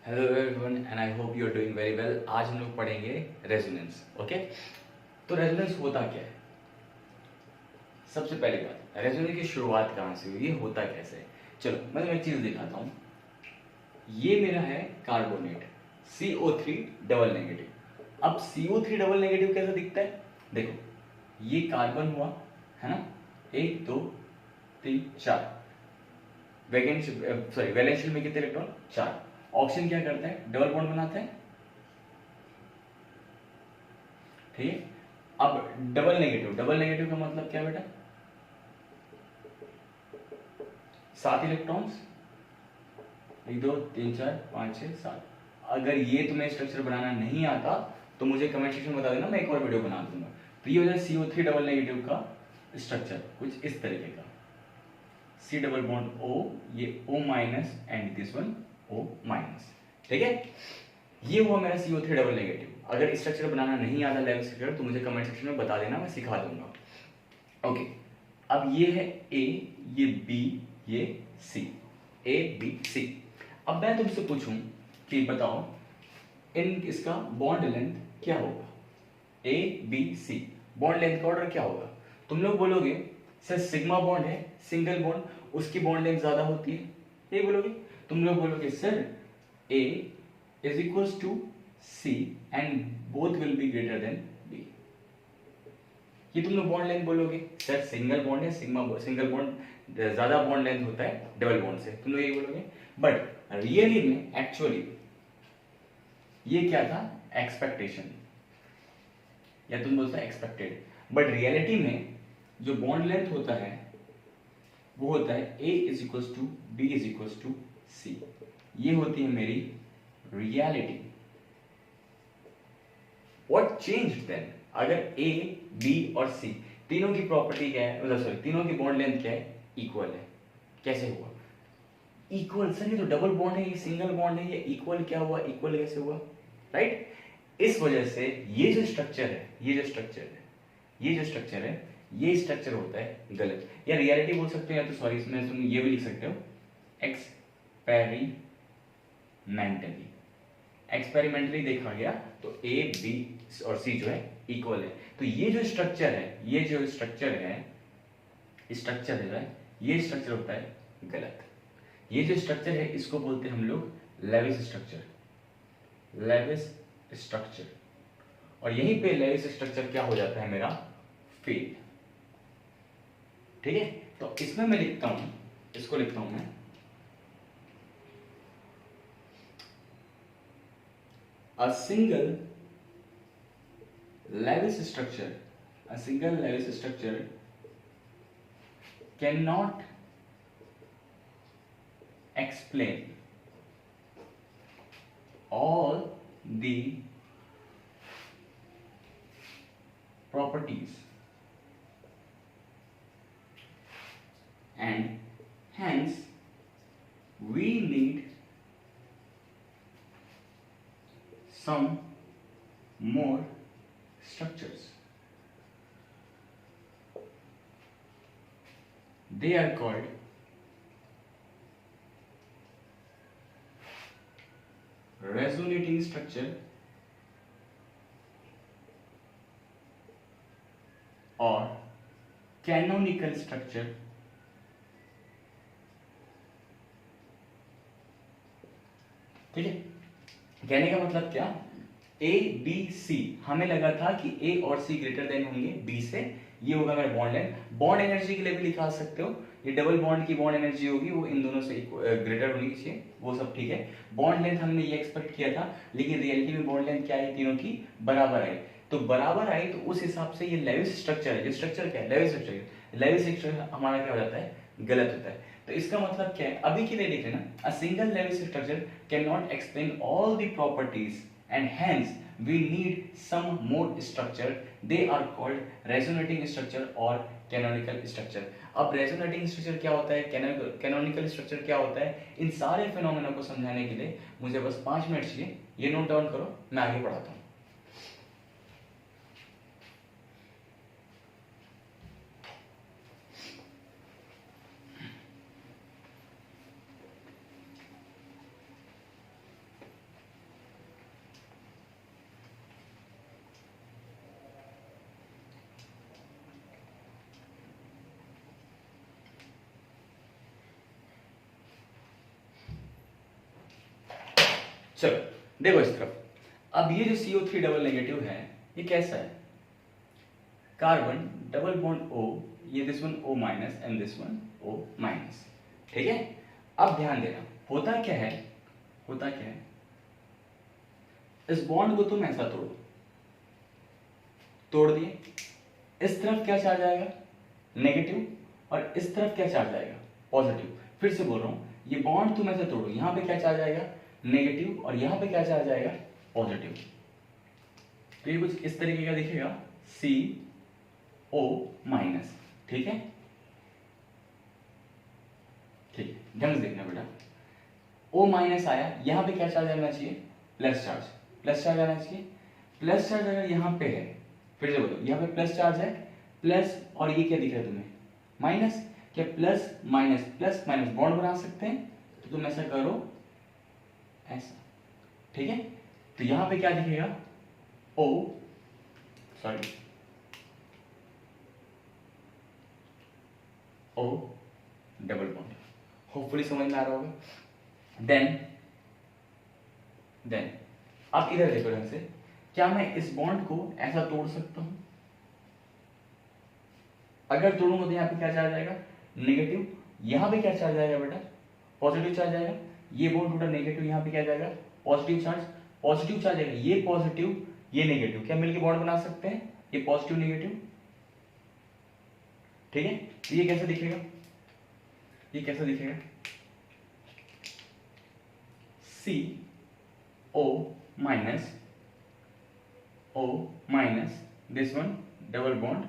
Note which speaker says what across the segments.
Speaker 1: Hello everyone and I hope you are doing very well. आज हम लोग पढ़ेंगे रेजोनेंस। ओके, तो रेजोनेंस होता क्या है? सबसे पहली बात, रेजोनेंस की शुरुआत कहाँ से हुई, ये होता कैसे है? चलो मैं तुम्हें एक चीज दिखाता हूँ। ये मेरा है कार्बोनेट CO3 डबल नेगेटिव। अब CO3 डबल नेगेटिव कैसे दिखता है? देखो, ये कार्बन हुआ है ना, 1 2 3 4। वैलेंशियल में कितने इलेक्ट्रॉन? 4। ऑक्सीजन क्या करता है? डबल बॉन्ड बनाता है, ठीक है। अब डबल नेगेटिव का मतलब क्या बेटा? 7 इलेक्ट्रॉन्स, 1 2 3 4 5 6 7। अगर ये तुम्हें स्ट्रक्चर बनाना नहीं आता तो मुझे कमेंट सेक्शन में बता देना, मैं एक और वीडियो बना दूंगा। तो ये हो जाए CO3 डबल नेगेटिव का स्ट्रक्चर कुछ इस तरीके का। C डबल बॉन्ड O, ये O minus and this one O minus, ठीक है। ये हुआ मेरा CO3 डबल नेगेटिव। अगर स्ट्रक्चर बनाना नहीं आता लेवल स्ट्रक्चर तो मुझे कमेंट सेक्शन में बता देना, मैं सिखा दूंगा। ओके, अब ये है A, ये B, ये C, A B C। अब मैं तुमसे पूछूं कि बताओ इन इसका बॉन्ड लेंथ क्या होगा? A B C, bond length का ऑर्डर क्या होगा? तुम लोग बोलोगे सर सिग्मा बॉन्ड है, सिंगल बॉन्ड, उसकी बॉन्ड लेंथ ज्यादा होती है, ये बोलोगे। तुम लोग बोलोगे sir A is equals to C and both will be greater than B। ये तुम लोग बॉन्ड लेंथ बोलोगे। सर सिंगल बॉन्ड है, सिंगल बॉन्ड ज्यादा बॉन्ड लेंथ होता है डबल बॉन्ड से, तुम लोग यही बोलोगे। बट रियली में एक्चुअली ये क्या था? एक्सपेक्टेशन, या तुम बोलते एक्सपेक्टेड। बट रियलिटी में जो बॉन्ड लेंथ होता है वो होता है A is equals to B is equals to C। ये होती है मेरी रियलिटी। What changed then? अगर A, B और C तीनों की प्रॉपर्टी क्या है, मतलब सॉरी तीनों की बॉन्ड लेंथ क्या है? इक्वल है। कैसे हुआ इक्वल? सर ये तो डबल बॉन्ड है, ये सिंगल बॉन्ड है, ये इक्वल क्या हुआ? इक्वल कैसे हुआ? राइट। इस वजह से ये जो स्ट्रक्चर है, ये स्ट्रक्चर होता है गलत, या रियलिटी बोल सकते हो, या तो सॉरी इसमें तुम ये भी लिख सकते हो एक्सपेरिमेंटली देखा गया तो A, B और C जो है इक्वल है। तो ये जो स्ट्रक्चर है, ये स्ट्रक्चर होता है गलत। ये जो स्ट्रक्चर है इसको बोलते हैं हम लोग लेविस स्ट्रक्चर। और यहीं पे लेविस स्ट्रक्चर क्या हो जाता है मेरा? फेल, ठीक है। तो इसमें मैं लिखता हूं, इसको लिखता हूं मैं a single Lewis structure cannot explain all the properties and hence we need some more structures. They are called resonating structure or canonical structure, ठीक है। कहने का मतलब क्या? A B C, हमें लगा था कि A और C ग्रेटर देन होंगे B से, ये होगा मेरा बॉन्ड लेंथ। बॉन्ड एनर्जी के लिए भी लिखा सकते हो, ये डबल बॉन्ड की बॉन्ड एनर्जी होगी वो इन दोनों से ग्रेटर होनी चाहिए, वो सब ठीक है। बॉन्ड लेंथ हमने ये एक्सपेक्ट किया था, लेकिन रियलिटी में बॉन्ड लेंथ क्या आई? तीनों की बराबर आई। तो बराबर आई तो उस हिसाब से ये लेविस स्ट्रक्चर है। जो स्ट्रक्चर क्या है? लेविस स्ट्रक्चर हमारा क्या हो जाता है? गलत होता है। तो इसका मतलब क्या है? अभी के लिए लिख लेना, a single Lewis structure can not explain all the properties and hence we need some more structure. They are called resonating structure or canonical structure. अब resonating structure क्या होता है, canonical structure क्या होता है, इन सारे फिनोमेना को समझाने के लिए मुझे बस 5 मिनट चाहिए। ये नोट डाउन करो, मैं आगे पढ़ाता हूँ। चलो देखो इस तरफ, अब ये जो CO3 डबल नेगेटिव है ये कैसा है, कार्बन डबल बॉन्ड O, ये this one O minus and this one O minus, ठीक है। अब ध्यान देना, होता क्या है, होता क्या है, इस बॉन्ड को तुम ऐसा तोड़ो, तोड़ दिए, इस तरफ क्या चार्ज आएगा, नेगेटिव, और इस तरफ क्या चार्ज आएगा, पॉजिटिव। फिर से बोल रहा हूं, ये बॉन्ड तुम ऐसे तोड़ो, यहां पे क्या चार्ज आएगा, नेगेटिव, और यहां पे क्या चार्ज आएगा, पॉजिटिव। तो ये कुछ इस तरीके का दिखेगा, CO माइनस, ठीक है, ठीक है, ध्यान से देखना बेटा, O माइनस आया, यहां पे क्या चार्ज आना चाहिए, प्लस चार्ज, प्लस चार्ज आना चाहिए। प्लस चार्ज अगर यहां पे है, फिर से बोलो, यहां पे प्लस चार्ज है, प्लस, और ये क्या दिख रहा है तुम्हें, माइनस। क्या प्लस माइनस बॉन्ड बना सकते हैं, तो तुम ऐसा करो, ऐसा, ठीक है। तो यहां पे क्या दिखेगा, O, sorry, O double bond, hopefully समझ में आ रहा होगा। देन अब इधर देखो ढंग से, क्या मैं इस बॉन्ड को ऐसा तोड़ सकता हूं, अगर तोड़ूंगा तो यहाँ पे क्या चार्ज आएगा, नेगेटिव, यहां पे क्या चार्ज आएगा बेटा, पॉजिटिव चार्ज आएगा। ये बॉन्ड टूटा, नेगेटिव, यहां पे क्या जाएगा, पॉजिटिव चार्ज, पॉजिटिव चार्ज आएगा, ये पॉजिटिव ये नेगेटिव, क्या मिलके बॉन्ड बना सकते हैं, ये पॉजिटिव नेगेटिव, ठीक है। तो ये कैसे दिखेगा, ये कैसे दिखेगा, CO minus O minus this one double bond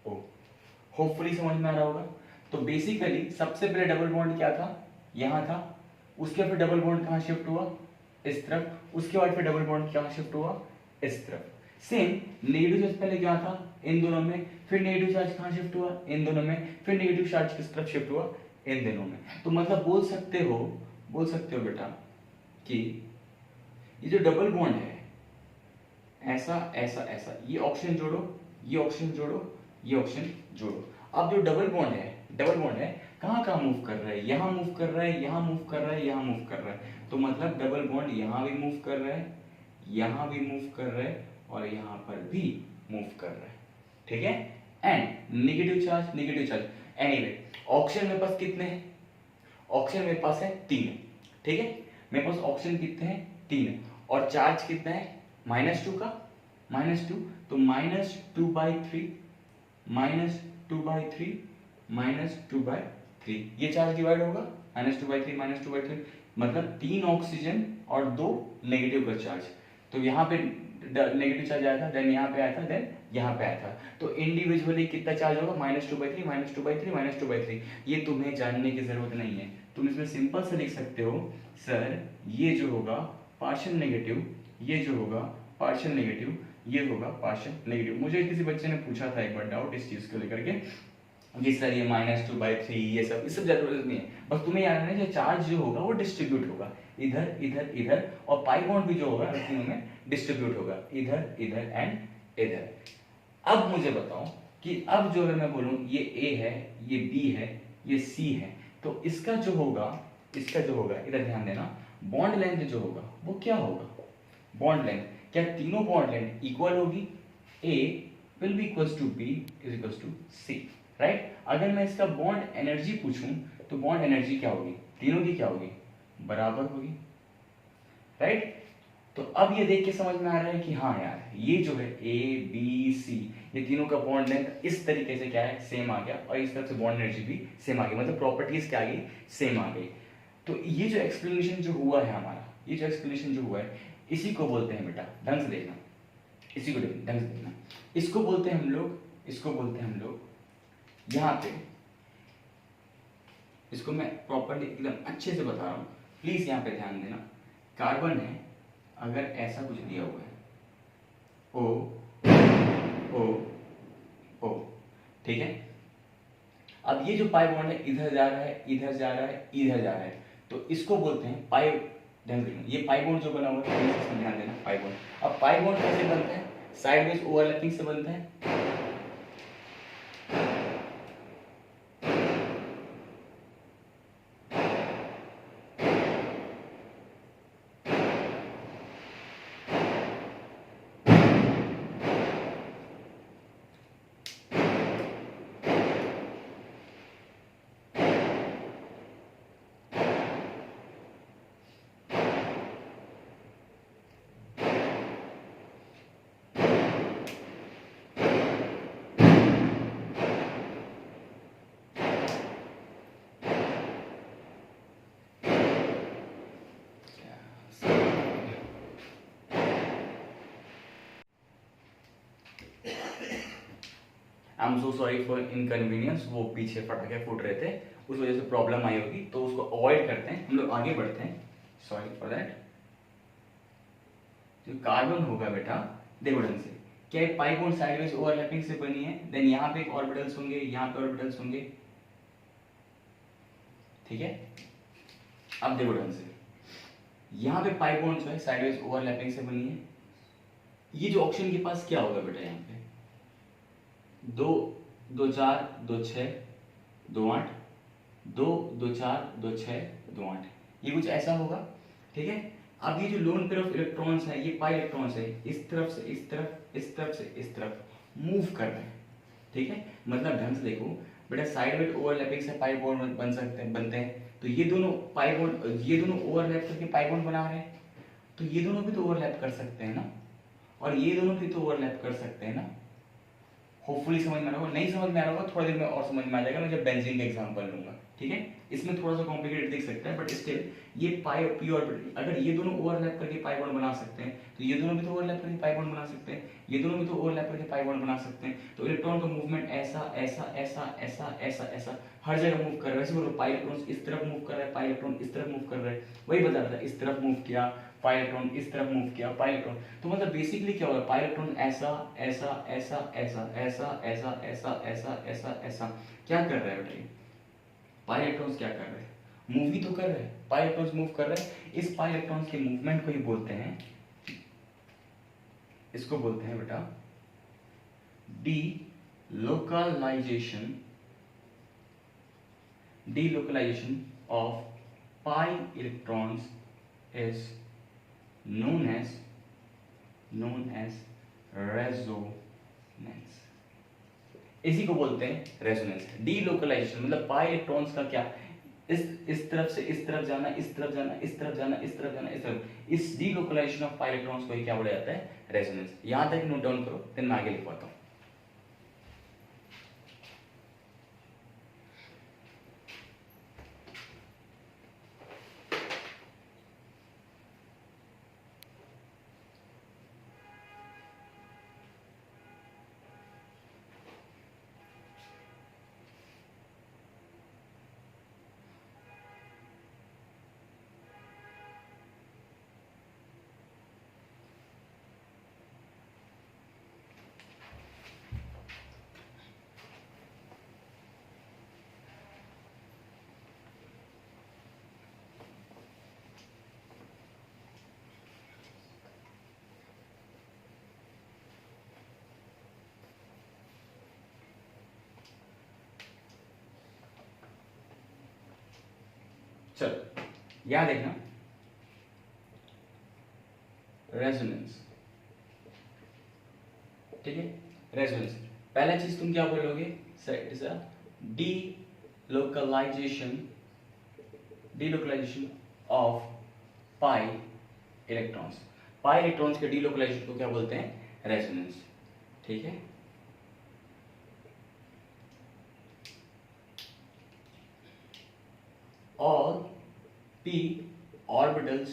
Speaker 1: O, hopefully समझ में आ रहा होगा। तो बेसिकली सबसे पहले डबल बॉन्ड क्या था, यहां था, उसके फिर डबल बॉन्ड कहां शिफ्ट हुआ, इस तरफ, उसके बाद फिर डबल बॉन्ड कहां शिफ्ट हुआ, इस तरफ। सेम नेगेटिव चार्ज पहले क्या था, इन दोनों में, फिर नेगेटिव चार्ज कहां शिफ्ट हुआ, इन दोनों में, फिर नेगेटिव चार्ज किस तरफ शिफ्ट हुआ, इन दोनों में। तो मतलब बोल सकते हो बेटा कि ये जो डबल बॉन्ड है, ऐसा ऐसा ऐसा, ये ऑक्सीजन जोड़ो, ये ऑक्सीजन जोड़ो, ये ऑक्सीजन जोड़ो। अब जो डबल बॉन्ड है कहाँ कहाँ मूव कर रहा है, यहाँ मूव कर रहा है, यहाँ मूव कर रहा है, यहाँ मूव कर रहा है। तो मतलब डबल बॉन्ड यहाँ भी मूव कर रहा है, यहाँ भी मूव कर रहा है, और यहाँ पर भी मूव कर रहा है, ठीक है। And negative charge, anyway oxygen मेरे पास कितने हैं, ऑक्सीजन मेरे पास है 3, ठीक है। मेरे पास ऑक्सीजन कितने हैं, 3, और चार्ज कितना है, -2 का, -2, तो -2/3, -2/3, ये चार्ज डिवाइड होगा, -2/3, मतलब 3 ऑक्सीजन और 2 नेगेटिव का चार्ज। तो यहाँ पे नेगेटिव चार्ज आया था, देन यहाँ पे आया था, देन यहाँ पे आया था। तो इंडिविजुअली कितना चार्ज होगा, -2/3, ये तुम्हें जानने की जरूरत नहीं है। तुम इसमें सिंपल से लिख सकते हो, सर ये जो होगा पार्शियल नेगेटिव, ये जो होगा पार्शियल नेगेटिव, ये होगा पार्शियल नेगेटिव। मुझे किसी बच्चे ने पूछा था एक बार डाउट इस चीज को लेकर के, जी सर ये -2/3 ये सब जरूरत नहीं है, बस तुम्हें याद रखना है चार्ज जो होगा वो डिस्ट्रीब्यूट होगा, इधर इधर इधर, और पाई बॉन्ड भी जो होगा तीनों में डिस्ट्रीब्यूट होगा, इधर इधर एंड इधर। अब मुझे बताओ कि अब जो अगर मैं बोलूं ये A है, ये B है, ये C है, तो इसका जो होगा इधर ध्यान देना, बॉन्ड लेंथ जो होगा वो क्या होगा, बॉन्ड लेंथ, क्या तीनों बॉन्ड लेंथ इक्वल होगी, A will be equals to B is equals to C, right. अगर मैं इसका बॉन्ड एनर्जी पूछूं तो बॉन्ड एनर्जी क्या होगी, तीनों की क्या होगी, बराबर होगी, राइट। तो अब ये देख के समझ में आ रहा है कि हाँ यार ये जो है A B C ये तीनों का बॉन्ड लेंथ इस तरीके से क्या है, सेम आ गया, और इस तरफ से बॉन्ड एनर्जी भी सेम आ गई, मतलब प्रॉपर्टीज क्या आ गई, सेम आ गई। तो ये जो एक्सप्लेनेशन जो हुआ है हमारा, ये जो एक्सप्लेनेशन जो हुआ है, इसी को बोलते हैं बेटा, ढंग से देखना, इसी को ढंग से देखना, इसको बोलते हैं हम लोग यहाँ पे, इसको मैं प्रॉपर्ली एकदम अच्छे से बता रहा हूँ, प्लीज यहाँ पे ध्यान देना। कार्बन है, अगर ऐसा कुछ दिया हुआ है, O, ठीक है। अब ये जो पाई बॉन्ड है इधर जा रहा है, इधर जा रहा है, इधर जा रहा है, तो इसको बोलते हैं पाई, ध्यान देना, ये पाई बॉन्ड जो बना हुआ है इसमें ध्यान देना, पाई बॉन्ड। अब पाई बॉन्ड कैसे बनता है, साइडवेज ओवरलैपिंग से बनता है, I am so sorry for inconvenience, वो पीछे पटाखे फूट रहे थे, उस वजह से प्रॉब्लम आई होगी, तो उसको अवॉइड करते हैं, हम लोग आगे बढ़ते हैं। Sorry for that. जो कार्बन होगा बेटा, देखो ढंग से, क्या एक पाई बॉन्ड साइडवेज ओवरलैपिंग से बनी है, देन यहाँ पे एक ऑर्बिटल्स होंगे, यहाँ पे ऑर्बिटल्स होंगे, ठीक है। अब देखो ढंग से, यहाँ पे पाई बॉन्ड जो है साइडवेज ओवरलैपिंग से बनी है। ये जो ऑप्शन के पास क्या होगा बेटा, यहाँ पे 2 2 4 2 6 2 8 2 2 4 2 6 2 8, ये कुछ ऐसा होगा, ठीक है। अब ये जो लोन पेयर ऑफ इलेक्ट्रॉन्स है, ये पाई इलेक्ट्रॉन्स है, इस तरफ से इस तरफ, इस तरफ से इस तरफ मूव कर रहे हैं, ठीक है। मतलब ढंग से देखो बेटा, साइडवेज ओवरलैपिंग से पाई बॉन्ड बन सकते हैं, बनते हैं, तो ये दोनों पाई बॉन्ड, ये दोनों ओवरलैप करके पाई बॉन्ड बना रहे हैं, तो ये दोनों भी तो ओवरलैप कर सकते हैं ना, और ये दोनों भी तो ओवरलैप कर सकते हैं ना। होपफुली समझ में आ रहा होगा, नहीं समझ में आ रहा होगा थोड़ा देर में और समझ में आ जाएगा, मैं जब बेंजीन का एग्जांपल लूंगा, ठीक है। इसमें थोड़ा सा कॉम्प्लिकेटेड दिख सकता है, बट स्टिल ये पाई पी ऑर्बिटल, अगर ये दोनों ओवरलैप करके पाई बॉन्ड बना सकते हैं, तो ये दोनों भी तो ओवरलैप करके पाई बॉन्ड बना सकते हैं, ये दोनों भी तो ओवरलैप करके पाई बॉन्ड बना सकते हैं। तो इलेक्ट्रॉन का मूवमेंट ऐसा ऐसा ऐसा ऐसा ऐसा ऐसा हर जगह मूव कर रहा है। वैसे बोलो पाई इलेक्ट्रॉन इस तरफ मूव कर रहा है, पाई इलेक्ट्रॉन इस तरफ मूव कर रहा है, वही बता रहा था, इस तरफ मूव किया पाई इलेक्ट्रॉन, इस तरफ मूव किया पाई इलेक्ट्रॉन। तो मतलब बेसिकली क्या होगा, पाई इलेक्ट्रॉन ऐसा ऐसा ऐसा ऐसा ऐसा ऐसा ऐसा ऐसा ऐसा ऐसा क्या कर रहा है बेटा, पाई इलेक्ट्रॉन्स क्या कर रहे हैं, मूव ही तो कर रहे हैं, पाई इलेक्ट्रॉन्स मूव कर रहे हैं। इस पाई इलेक्ट्रॉन्स के मूवमेंट को ही बोलते हैं, इसको बोलते हैं बेटा delocalisation, delocalisation of pi electrons is known as resonance। इसी को बोलते हैं रेजोनेंस। डीलोकलाइजेशन मतलब पाई इलेक्ट्रॉन्स का क्या, इस तरफ से इस तरफ जाना, इस तरफ जाना, इस तरफ जाना, इस तरफ जाना, इस तरफ, इस डीलोकलाइजेशन ऑफ पाई इलेक्ट्रॉन्स को ही क्या बोला जाता है, रेजोनेंस। यहां तक नोट डाउन करो, फिर मैं आगे लिखवाता हूं। चलो याद देखना, रेजोनेंस, ठीक है। रेजोनेंस पहला चीज तुम क्या बोलोगे, delocalisation, delocalisation of pi electrons. Pi electrons के डीलोकलाइजेशन को क्या बोलते हैं, रेजोनेंस, ठीक है। All p orbitals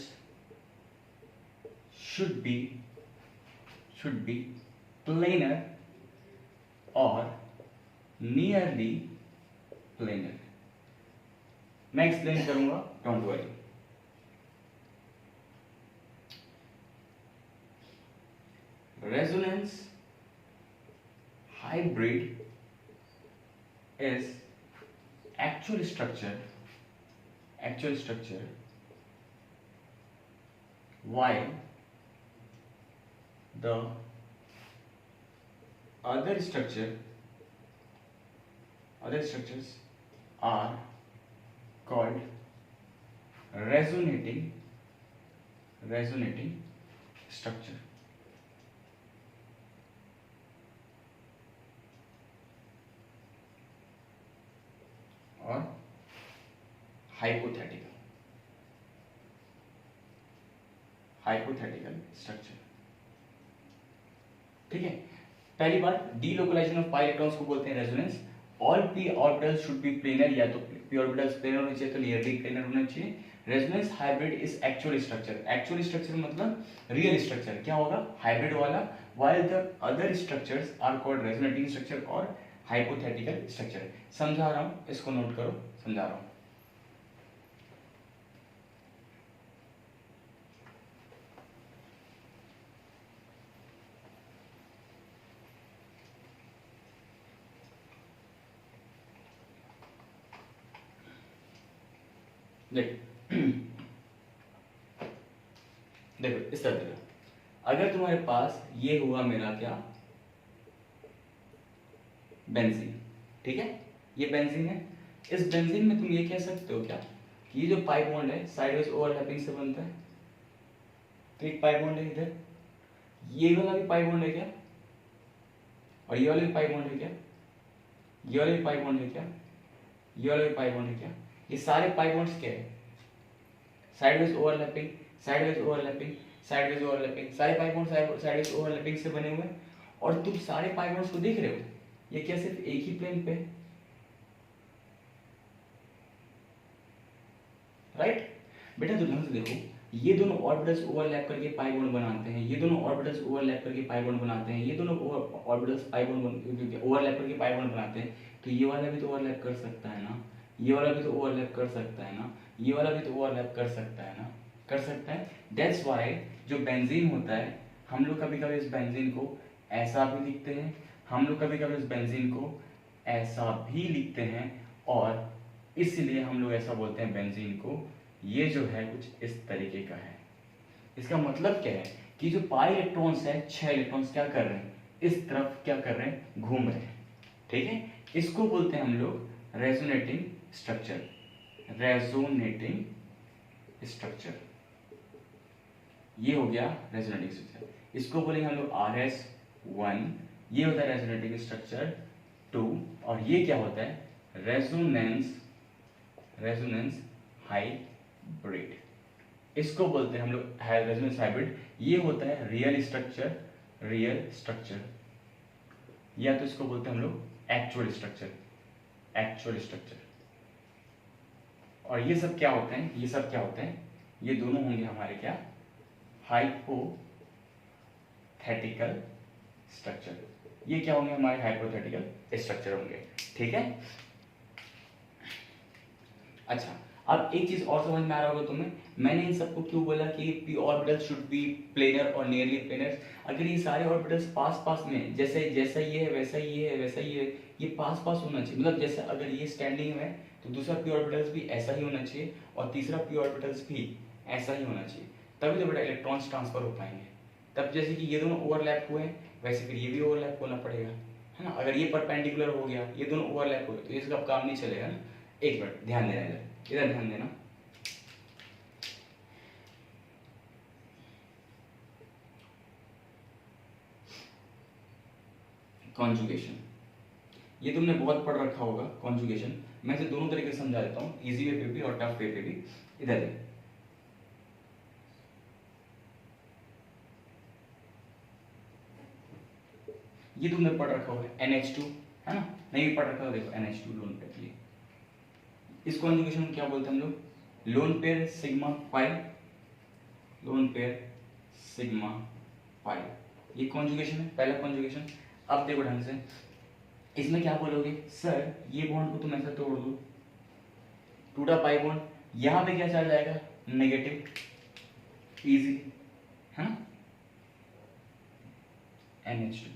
Speaker 1: should be planar or nearly planar। मैं एक्सप्लेन करूंगा, don't worry. Resonance hybrid is actual structure while the other structures are called resonating structure। और हाइपोथेटिकल स्ट्रक्चर, ठीक है। पहली बात, डीलोकलाइजेशन ऑफ पाई इलेक्ट्रॉन्स को बोलते हैं resonance. All P orbitals should be planar, या तो पी ऑर्बिटल्स प्लेनर होने चाहिए तो नियरली प्लेनर होना चाहिए। Resonance hybrid is actual structure, actual structure मतलब रियल स्ट्रक्चर क्या होगा, हाइब्रिड वाला, while the other structures are called resonating structure और hypothetical structure। समझा रहा हूं, इसको नोट करो, समझा रहा हूं। देख देखो इस तरह देखो, अगर तुम्हारे पास ये हुआ मेरा क्या, बेंजीन, ठीक है, ये बेंजीन है। इस बेंजीन में तुम ये कह सकते हो क्या कि ये जो पाई बॉन्ड है साइडवेज ओवरलैपिंग से बनता है, तो एक पाई बॉन्ड है इधर, ये वाला भी पाई बॉन्ड है क्या, और ये वाला भी पाई बॉन्ड है क्या, ये वाला भी पाई बॉन्ड है क्या, ये वाला भी पाई बॉन्ड है क्या, ये सारे पाई बॉन्ड्स क्या है, sideways overlapping, sideways overlapping, sideways overlapping, सारे पाई बॉन्ड साइडवेज ओवरलैपिंग से बने हुए हैं। और तुम सारे पाई बॉन्ड्स को देख रहे हो, ये क्या सिर्फ एक ही प्लेन पे, राइट बेटा, तो ध्यान से देखो, ये दोनों ऑर्बिटल्स ओवरलैप करके पाई बॉन्ड बनाते हैं, ये दोनों ऑर्बिटल्स ओवरलैप करके पाई बॉन्ड बनाते हैं, ये दोनों ऑर्बिटल्स पाई बॉन्ड ओवरलैप करके पाई बॉन्ड बनाते हैं, तो ये वाला भी तो ओवरलैप कर सकता है ना, ये वाला भी तो ओवरलैप कर सकता है ना, ये वाला भी तो ओवरलैप कर सकता है ना, कर सकता है। दैट्स व्हाई जो बेंजीन होता है, हम लोग कभी कभी इस बेंजीन को ऐसा भी लिखते हैं, हम लोग कभी कभी इस बेंजीन को ऐसा भी लिखते हैं, और इसलिए हम लोग ऐसा बोलते हैं बेंजीन को, ये जो है कुछ इस तरीके का है। इसका मतलब क्या है कि जो पाई इलेक्ट्रॉन्स है, 6 इलेक्ट्रॉन्स क्या कर रहे हैं, इस तरफ क्या कर रहे हैं, घूम रहे हैं, ठीक है। इसको बोलते हैं हम लोग रेजोनेटिंग स्ट्रक्चर, रेजोनेटिंग स्ट्रक्चर, ये हो गया रेजोनेटिंग स्ट्रक्चर। इसको बोलेंगे हम लोग RS1, ये होता है रेजोनेटिंग स्ट्रक्चर 2, और ये क्या होता है, रेजोनेंस, रेजोनेंस हाइब्रिड, इसको बोलते हैं हम लोग रेजोनेंस हाइब्रिड। ये होता है रियल स्ट्रक्चर, रियल स्ट्रक्चर, या तो इसको बोलते हैं हम लोग एक्चुअल स्ट्रक्चर, एक्चुअल स्ट्रक्चर। और ये सब क्या होते हैं, ये सब क्या होते हैं, ये दोनों होंगे हमारे क्या, हाइपोथेटिकल स्ट्रक्चर, ये क्या होंगे हमारे हाइपोथेटिकल स्ट्रक्चर होंगे, ठीक है। अच्छा, अब एक चीज और समझ में आ रहा होगा तुम्हें, मैंने इन सबको क्यों बोला कि P orbitals should be planar और नियरली प्लेनर। अगर ये सारे ऑर्बिटल्स पास पास में, जैसे जैसा ये है वैसा ये है वैसा ये है, ये पास पास होना चाहिए, मतलब जैसे अगर ये स्टैंडिंग में तो दूसरा पी ऑर्बिटल्स भी ऐसा ही होना चाहिए, और तीसरा पी ऑर्बिटल्स भी ऐसा ही होना चाहिए, तभी तो बेटा इलेक्ट्रॉन्स ट्रांसफर हो पाएंगे। तब जैसे कि ये दोनों ओवरलैप हुए वैसे फिर ये भी ओवरलैप होना पड़ेगा, है ना। अगर ये परपेंडिकुलर हो गया, ये दोनों ओवरलैप हो गए, तो इसका काम नहीं चलेगा ना। एक मिनट ध्यान देना, इधर ध्यान देना। कॉन्जुगेशन, ये तुमने बहुत पढ़ रखा होगा कॉन्जुगेशन। मैं इसे दोनों तरीके से समझा देता हूँ, इजी वे पे भी और टफ वे पे भी। इधर देख, ये तुमने पढ़ रखा होगा NH2, है ना, नहीं पढ़ रखा होगा, देखो NH2 लोन पेयर के लिए, इस कॉन्जुगेशन को क्या बोलते हैं हम लोग, loan pair sigma pi, lone pair sigma पाई, ये कॉन्जुगेशन है, पहला कॉन्जुगेशन। अब देखो ढंग से, इसमें क्या बोलोगे, सर ये बॉन्ड को तुम ऐसा तोड़ दो, टूटा पाई बॉन्ड, यहां पे क्या चार्ज आएगा, नेगेटिव, इजी है ना, NH2,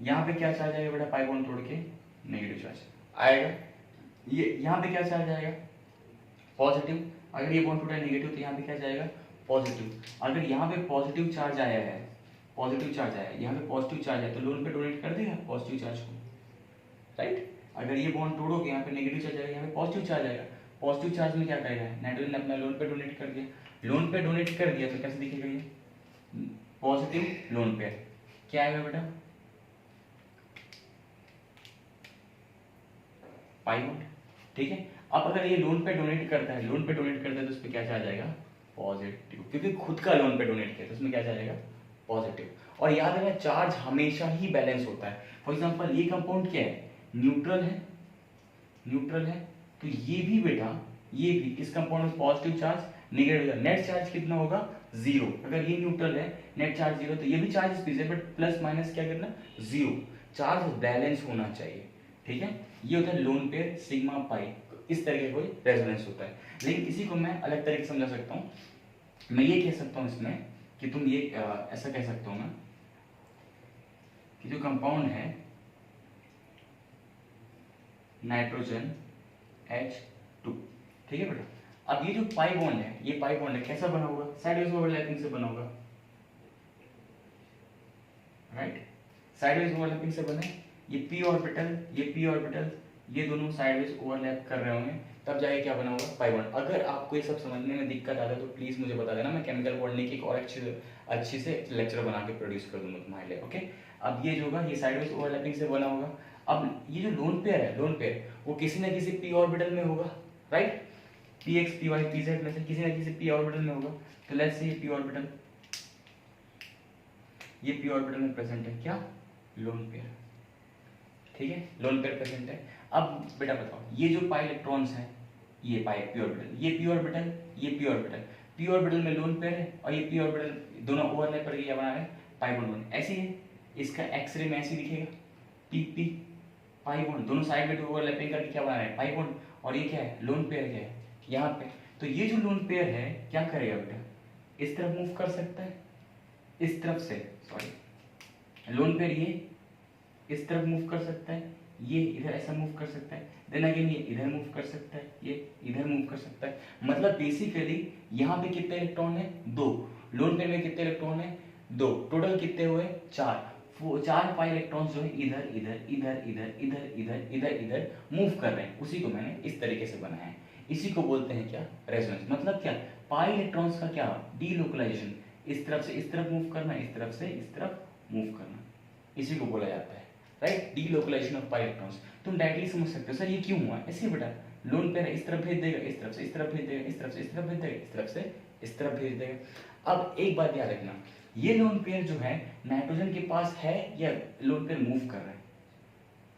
Speaker 1: यहां पे क्या चार्ज आएगा बेटा, पाई बॉन्ड तोड़ के नेगेटिव चार्ज आएगा। ये यहां पे क्या चार्ज आएगा, पॉजिटिव, अगर ये बॉन्ड टूटा नेगेटिव तो यहाँ पे क्या जाएगा, पॉजिटिव। अगर यहाँ पे पॉजिटिव चार्ज आया है, पॉजिटिव चार्ज आया है, यहाँ पे पॉजिटिव चार्ज है, तो लोन पे डोनेट कर देगा पॉजिटिव चार्ज को, राइट। अगर ये बॉन्ड तोड़ोगे, यहाँ पे नेगेटिव चार्ज आएगा, यहाँ पे पॉजिटिव चार्ज आएगा, पॉजिटिव चार्ज में क्या करेगा, नाइट्रोजन अपना लोन पे डोनेट कर दिया, लोन पे डोनेट कर दिया तो कैसे दिखेगा ये, पॉजिटिव लोन पे, क्या आएगा बेटा, पाई बॉन्ड, ठीक है। अब अगर ये लोन पे डोनेट करता है, लोन पे डोनेट करता है तो उस पर क्या चार्ज आएगा, पॉजिटिव, क्योंकि खुद का लोन पे डोनेट किया तो उसमें क्या चार्ज आएगा, पॉजिटिव। और याद रखना चार्ज हमेशा ही बैलेंस होता है। फॉर एग्जांपल ये कंपाउंड क्या है, न्यूट्रल है, न्यूट्रल है, तो ये भी बेटा, ये भी इस कंपाउंड में positive charge, negative, net charge कितना होगा 0। अगर ये न्यूट्रल है, नेट चार्ज 0, तो ये भी चार्ज स्पीस है, बट प्लस माइनस क्या करना 0, चार्ज बैलेंस होना चाहिए, ठीक है। ये होता है लोन पेयर सिग्मा पाई, इस तरह का कोई रेजोनेंस होता है। लेकिन इसी को मैं अलग तरीके से समझा सकता हूँ, मैं ये कह सकता हूँ इसमें कि तुम ये ऐसा कह सकता हूँ मैं कि जो कंपाउंड है नाइट्रोजन H2, ठीक है बेटा। अब ये जो पाई बॉन्ड है, ये पाई बॉन्ड है, कैसा बना होगा, साइडवेज ओवरलैपिंग से बना होगा, राइट, साइडवेज ओवरलैपिंग से बने। ये p ऑर्बिटल, ये p ऑर्बिटल, ये दोनों साइडवेज ओवरलैप कर रहे होंगे, तब जाके क्या बना होगा पाई बॉन्ड। अगर आपको ये सब समझने में दिक्कत आता है तो प्लीज मुझे बता देना, मैं केमिकल बॉन्डिंग की एक और अच्छी से लेक्चर बना के प्रोड्यूस कर दूंगा तुम्हारे लिए, ओके। अब ये जो होगा ये साइडवेज ओवरलैपिंग से बना होगा। अब ये जो लोन पेयर है, लोन पेयर वो किसी ना किसी p ऑर्बिटल में होगा, राइट, px py pz में से किसी ना किसी p ऑर्बिटल में होगा। तो लेट्स से ये p ऑर्बिटल, ये p ऑर्बिटल में प्रेजेंट है क्या, लोन पेयर, ठीक है, लोन पेयर प्रेजेंट है। अब बेटा बताओ, ये जो पाई इलेक्ट्रॉन्स हैं, ये पाई p ऑर्बिटल, ये p ऑर्बिटल, ये p ऑर्बिटल, p ऑर्बिटल में लोन पेयर है, और ये p ऑर्बिटल दोनों ओवरलैप करके क्या बना रहे हैं, पाई बॉन्ड। ऐसे ही इसका एक्सरे में ऐसे दिखेगा, pp पाई बॉन्ड, दोनों साइड में ओवरलैपिंग करके क्या बना रहे हैं, पाई बॉन्ड। और ये क्या है, लोन पेयर क्या है यहाँ पे। तो ये जो लोन पेयर है क्या करेगा बेटा, इस तरफ मूव कर सकता है, इस तरफ से, सॉरी, लोन पेयर ये इस तरफ मूव कर सकता है, ये इधर ऐसा मूव कर सकता है, देन अगेन ये इधर मूव कर सकता है, ये इधर मूव कर सकता है। मतलब बेसिकली यहाँ पे कितने इलेक्ट्रॉन है, 2, लोन पेयर में कितने इलेक्ट्रॉन है, 2, टोटल कितने हुए 4, 4 पाई इलेक्ट्रॉन्स जो है इधर इधर इधर इधर इधर इधर इधर इधर मूव कर रहे हैं। उसी को मैंने इस तरीके से बनाया है, इसी को बोलते हैं क्या, रेजोनेंस। मतलब क्या, पाई इलेक्ट्रॉन्स का क्या, डीलोकलाइजेशन, इस तरफ से इस तरफ मूव करना, इस तरफ से इस तरफ मूव करना, इसी को बोला जाता है, right, delocalisation of pi electrons. तुम डायरेक्टली समझ सकते हो सर ये क्यों हुआ, ऐसे बेटा, लोन पेयर इस तरफ भेज देगा, इस तरफ से इस तरफ भेज देगा, इस तरफ से इस तरफ भेज देगा, इस तरफ से इस तरफ भेज देगा। अब एक बात याद रखना, ये लोन पेयर जो है नाइट्रोजन के पास है या लोन पेयर मूव कर रहा है,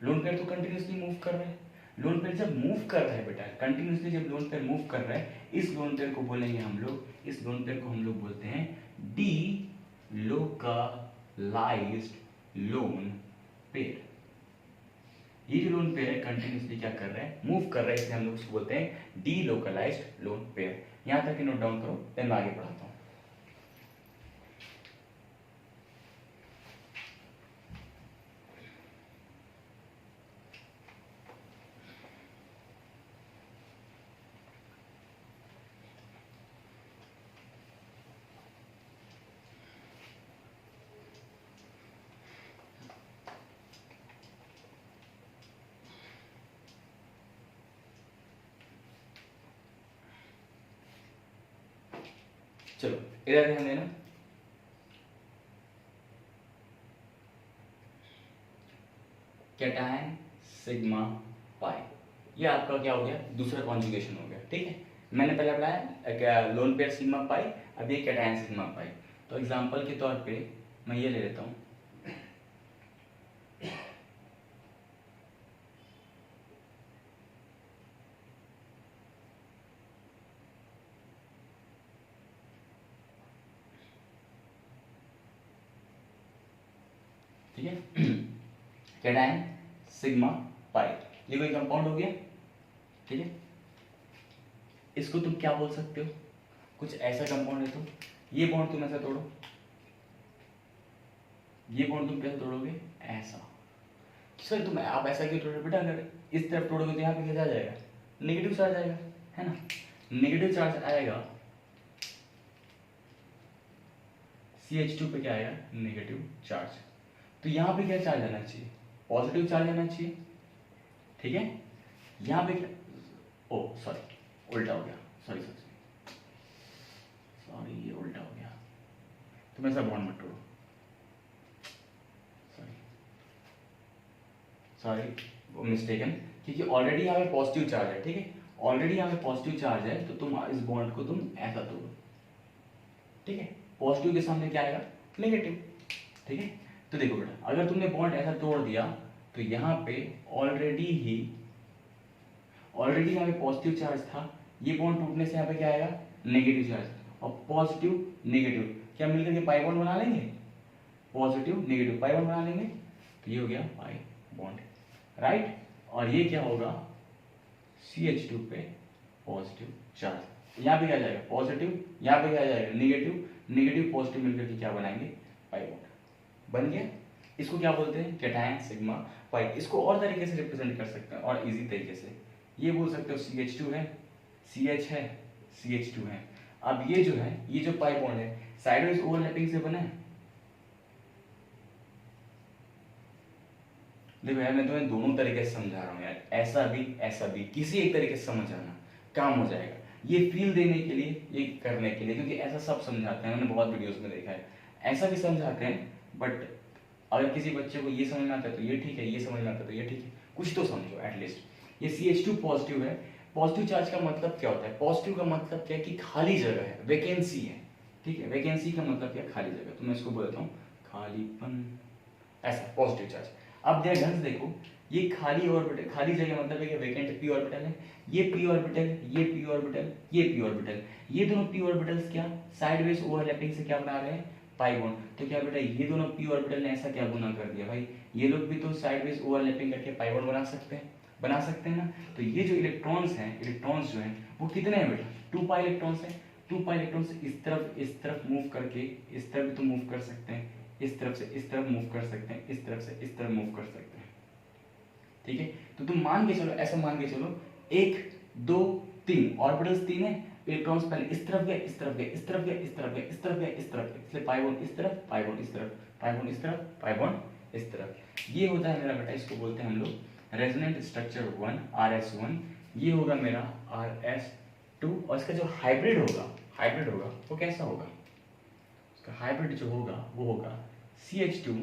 Speaker 1: लोन पेयर तो कंटिन्यूसली मूव कर रहा है। लोन पेयर जब मूव कर रहा है बेटा, कंटिन्यूसली जब लोन पेयर मूव कर रहा है, इस लोन पेयर को बोलेंगे हम लोग, इस लोन पेयर को हम लोग बोलते हैं डी लोकलाइज्ड लोन पेयर। ये जो लोन पेयर है कंटिन्यूसली क्या कर रहा है, मूव कर रहा है, इसलिए हम लोग उसको बोलते हैं डी लोकलाइज्ड लोन पेयर। यहां तक नोट डाउन करो, देन मैं आगे पढ़ाता हूं। चलो इधर ध्यान देना, कैटायन सिग्मा पाई, ये आपका क्या हो गया, दूसरा कॉन्जुगेशन हो गया, ठीक है। मैंने पहले पढ़ाया लोन पेयर सिग्मा पाई, अब ये कैटायन सिग्मा पाई। तो एग्जांपल के तौर पे मैं ये ले लेता हूँ, ठीक है, कैटायन सिग्मा पाई, ये कोई कंपाउंड हो गया, ठीक है। इसको तुम क्या बोल सकते हो, कुछ ऐसा कंपाउंड है तो ये बॉन्ड तुम ऐसा तोड़ो, ये बॉन्ड तुम कैसे तोड़ोगे, ऐसा। सर तुम आप ऐसा क्यों तोड़ोगे बेटा, अगर इस तरफ तोड़ोगे तो यहाँ पे क्या आ जाएगा, नेगेटिव चार्ज आएगा, है ना, नेगेटिव चार्ज आएगा, CH2 पे क्या आएगा, नेगेटिव चार्ज। तो यहाँ पे क्या चार्ज आना चाहिए, पॉजिटिव चार्ज आना चाहिए, ठीक है। यहाँ पे क्या, ओ सॉरी उल्टा हो गया, सॉरी ये उल्टा हो गया, तुम ऐसा बॉन्ड मत तोड़ो, सॉरी वो मिस्टेकन, क्योंकि ऑलरेडी यहाँ पे पॉजिटिव चार्ज है, ठीक है, ऑलरेडी यहाँ पे पॉजिटिव चार्ज है, तो तुम इस बॉन्ड को तुम ऐसा तोड़ो, ठीक है, पॉजिटिव के सामने क्या आएगा, नेगेटिव, ठीक है। तो देखो बेटा, अगर तुमने बॉन्ड ऐसा तोड़ दिया तो यहाँ पे ऑलरेडी ही ऑलरेडी यहाँ पे पॉजिटिव चार्ज था, ये बॉन्ड टूटने से यहाँ पे क्या आएगा, नेगेटिव चार्ज, और पॉजिटिव नेगेटिव क्या मिलकर के पाई बॉन्ड बना लेंगे, पॉजिटिव नेगेटिव पाई बॉन्ड बना लेंगे, तो ये हो गया पाई बॉन्ड, राइट। और ये क्या होगा, CH2 पे पॉजिटिव चार्ज, यहाँ पे क्या जाएगा पॉजिटिव, यहाँ पे क्या जाएगा नेगेटिव, नेगेटिव पॉजिटिव मिलकर के क्या बनाएंगे, पाई बॉन्ड बन गया। इसको क्या बोलते हैं, कैटायन सिग्मा पाई। इसको और तरीके से रिप्रेजेंट कर सकते हैं, और इजी तरीके से ये बोल सकते हो CH2 है, CH है, CH2 है। अब ये जो है, ये जो पाई बॉन्ड है साइडवेज ओवरलैपिंग से बना है। देखो यार मैं तुम्हें दोनों तरीके से समझा रहा हूँ यार, ऐसा भी किसी एक तरीके से समझ आना काम हो जाएगा। ये फील देने के लिए, ये करने के लिए, क्योंकि ऐसा सब समझाते हैं, मैंने बहुत वीडियोस में देखा है, ऐसा भी समझाते हैं। बट अगर किसी बच्चे को ये समझ में आता है तो ये ठीक है, ये समझ में आता है तो ये ठीक है, कुछ तो समझो एटलीस्ट। ये CH2 पॉजिटिव है। पॉजिटिव चार्ज का मतलब क्या होता है, पॉजिटिव का मतलब क्या है कि खाली जगह है, वैकेंसी है, ठीक है। वैकेंसी का मतलब क्या है, खाली जगह, तो मैं इसको बोलता हूँ खालीपन, ऐसा पॉजिटिव चार्ज। अब ध्यान से देखो, ये खाली ऑर्बिटल, खाली जगह मतलब है कि वैकेंट p ऑर्बिटल है, ये p ऑर्बिटल, ये p ऑर्बिटल, ये p ऑर्बिटल, ये दोनों p ऑर्बिटल्स क्या साइडवेज ओवरलैपिंग से क्या बना रहे हैं, पाई बॉन्ड। तो क्या बेटा ये दोनों p ऑर्बिटल ने ऐसा क्या गुना कर दिया भाई, ये लोग भी तो साइडवेज ओवरलैपिंग करके पाई बॉन्ड बना सकते हैं ना। तो ये जो इलेक्ट्रॉन्स हैं, इलेक्ट्रॉन्स जो हैं वो कितने हैं बेटा, 2 पाई इलेक्ट्रॉन्स हैं। 2 पाई इलेक्ट्रॉन्स इस तरफ मूव करके, इस तरफ भी तो मूव कर सकते हैं, इस तरफ से इस तरफ मूव कर सकते हैं, इस तरफ से इस तरफ मूव कर सकते हैं, ठीक है। तो तुम मान के चलो, ऐसा मान के चलो 1 2 3 ऑर्बिटल्स 3 है, इलेक्ट्रॉन्स पहले इस तरफ गए, इस तरफ गए, इस तरफ गए, इस तरफ गए, इस तरफ गए, इस तरफ गए, इसलिए पाई बॉन्ड इस तरफ, पाई बॉन्ड इस तरफ, पाई बॉन्ड इस तरफ, पाई बॉन्ड इस तरफ। ये होता है मेरा बेटा, इसको बोलते हैं हम लोग रेजोनेंट स्ट्रक्चर 1 RS1। ये होगा मेरा RS2, और इसका जो हाइब्रिड होगा वो कैसा होगा, इसका हाइब्रिड जो होगा वो होगा CH2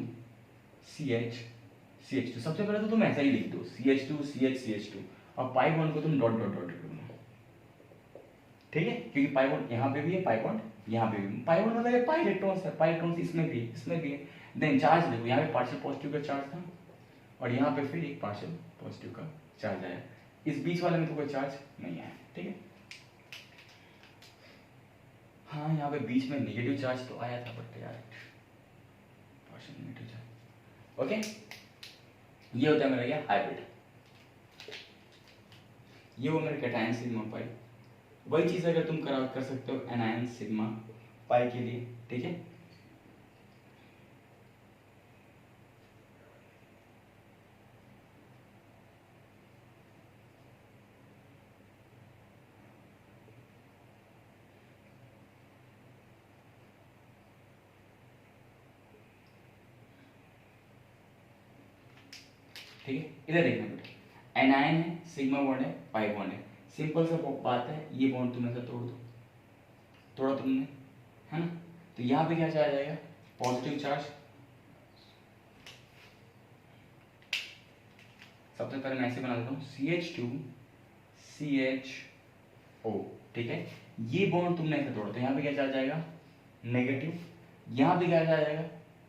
Speaker 1: CH2। सबसे पहले तो तुम ऐसा ही लिख दो CH2 CH2, और पाई बॉन्ड को तुम डॉट डॉट डॉट लिख दो, ठीक है, क्योंकि पाई बॉन्ड यहाँ पे भी है, पाई बॉन्ड यहाँ पे भी, पाई बॉन्ड मतलब पाई इलेक्ट्रॉन्स है, पाई इलेक्ट्रॉन्स इसमें भी है, इसमें भी है। देन चार्ज देखो, यहाँ पे पार्शियल पॉजिटिव का चार्ज था, और यहाँ पे फिर एक पार्शियल पॉजिटिव का चार्ज आया, इस बीच वाले में तो कोई चार्ज नहीं आया, ठीक है। हाँ यहाँ पे बीच में नेगेटिव चार्ज तो आया था, बट यार पार्शियल नेगेटिव चार्ज, ओके। ये होता है मेरा क्या, हाइब्रिड। ये वो मेरा कैटायन सिग्मा पाई। वही चीज अगर तुम कर सकते हो एनायन सिग्मा पाई के लिए, ठीक है। ठीक है, इधर देखना बेटा, एनायन है, सिग्मा बॉन्ड है, पाई बॉन्ड है। सिंपल सा बात है, ये बॉन्ड तुम ऐसा तोड़ दो, तोड़ा तुमने, है ना। तो यहाँ पे क्या चार्ज आ जाएगा, पॉजिटिव चार्ज। सबसे पहले मैं ऐसे बना देता हूँ CH2 CHO, ठीक है। ये बॉन्ड तुमने ऐसे तोड़ा, तो यहाँ पे क्या चार्ज आएगा, नेगेटिव। यहाँ पे क्या चार्ज आएगा,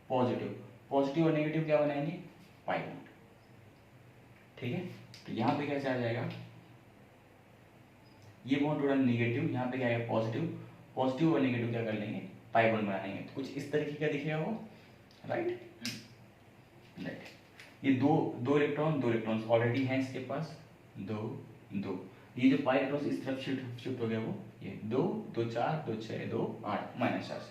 Speaker 1: पॉजिटिव। पॉजिटिव और नेगेटिव क्या बनाएंगे, पाई बॉन्ड, ठीक है। तो यहाँ पे क्या चार्ज आएगा, ये बॉन्ड टोटल नेगेटिव, यहाँ पे क्या आएगा पॉजिटिव, पॉजिटिव और नेगेटिव क्या कर लेंगे, पाई बॉन्ड बना लेंगे। तो कुछ इस तरीके का दिखेगा वो, राइट। ये दो इलेक्ट्रॉन्स ऑलरेडी हैं इसके पास, दो। ये जो पाई इलेक्ट्रॉन्स इस तरफ शिफ्ट हो गया, वो ये 2 2 4 2 6 2 8 माइनस चार्ज।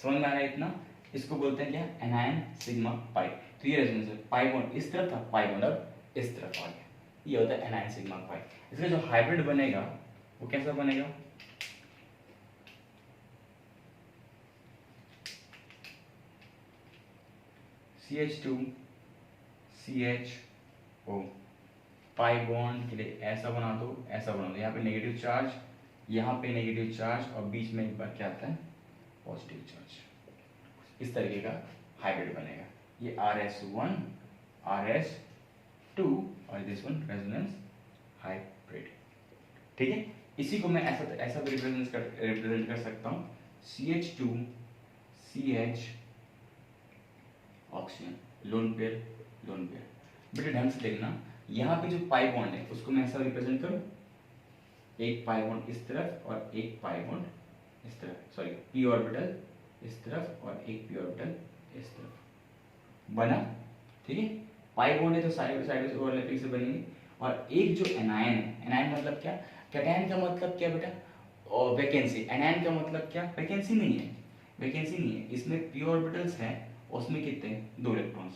Speaker 1: समझ में आ रहा है इतना। इसको बोलते हैं क्या, एनायन सिग्मा पाई। तो ये रेजोनेंस है, पाई बॉन्ड इस तरफ था, पाई बॉन्ड अब इस तरफ आ गया, ये होता है एनायन सिग्मा पाई। इसका जो हाइब्रिड बनेगा वो कैसा बनेगा, CH2 CHO, पाई बॉन्ड के लिए ऐसा बना दो, ऐसा बना दो। यहाँ पे नेगेटिव चार्ज, यहाँ पे नेगेटिव चार्ज, और बीच में एक बार क्या आता है, पॉजिटिव चार्ज। इस तरीके का हाइब्रिड बनेगा। ये RS1 RS2 और दिस वन रेजोनेंस हाइब्रिड, ठीक है। इसी को मैं ऐसा भी रिप्रेजेंट कर सकता हूँ, CH2 CH oxygen, lone pair. बेटे ढंग से देखना, यहाँ पे जो पाई बॉन्ड है उसको मैं ऐसा रिप्रेजेंट करूँ, एक पाई बॉन्ड इस तरफ और एक पाई बॉन्ड इस तरफ, सॉरी पी ऑर्बिटल इस तरफ और एक पी ऑर्बिटल इस तरफ बना। ठीक है, पाई बॉन्ड है तो साइड साइड से ओवरलैपिंग से बनेंगे। और एक जो एनायन है, एनायन मतलब क्या, कैटायन का मतलब क्या बेटा, और वैकेंसी। एनायन का मतलब क्या, वैकेंसी नहीं है, वैकेंसी नहीं है, इसमें पी ऑर्बिटल्स हैं, उसमें कितने, 2 इलेक्ट्रॉन्स,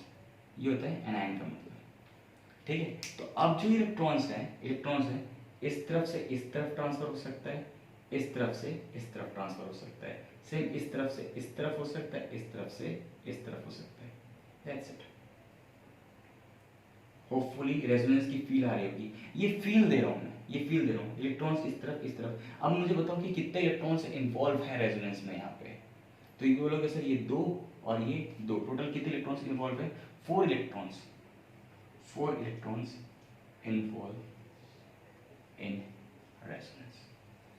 Speaker 1: ये होता है एनायन का मतलब। ठीक है, तो अब जो इलेक्ट्रॉन्स हैं इस तरफ से इस तरफ ट्रांसफर हो सकता है, इस तरफ से इस तरफ ट्रांसफर हो सकता है, सेम इस तरफ से इस तरफ हो सकता है, इस तरफ से इस तरफ हो सकता है। That's it. होपफुली रेजोनेंस की फील आ रही होगी, ये फील दे रहा हूँ मैं, ये फील दे रहा हूँ, इलेक्ट्रॉन्स इस तरफ इस तरफ। अब मुझे बताओ कि कितने इलेक्ट्रॉन्स इन्वॉल्व हैं रेजोनेंस में यहाँ पे। तो ये बोलोगे सर ये 2 और ये 2, टोटल कितने इलेक्ट्रॉन्स इन्वॉल्व है, 4 electrons, 4 electrons involve in resonance.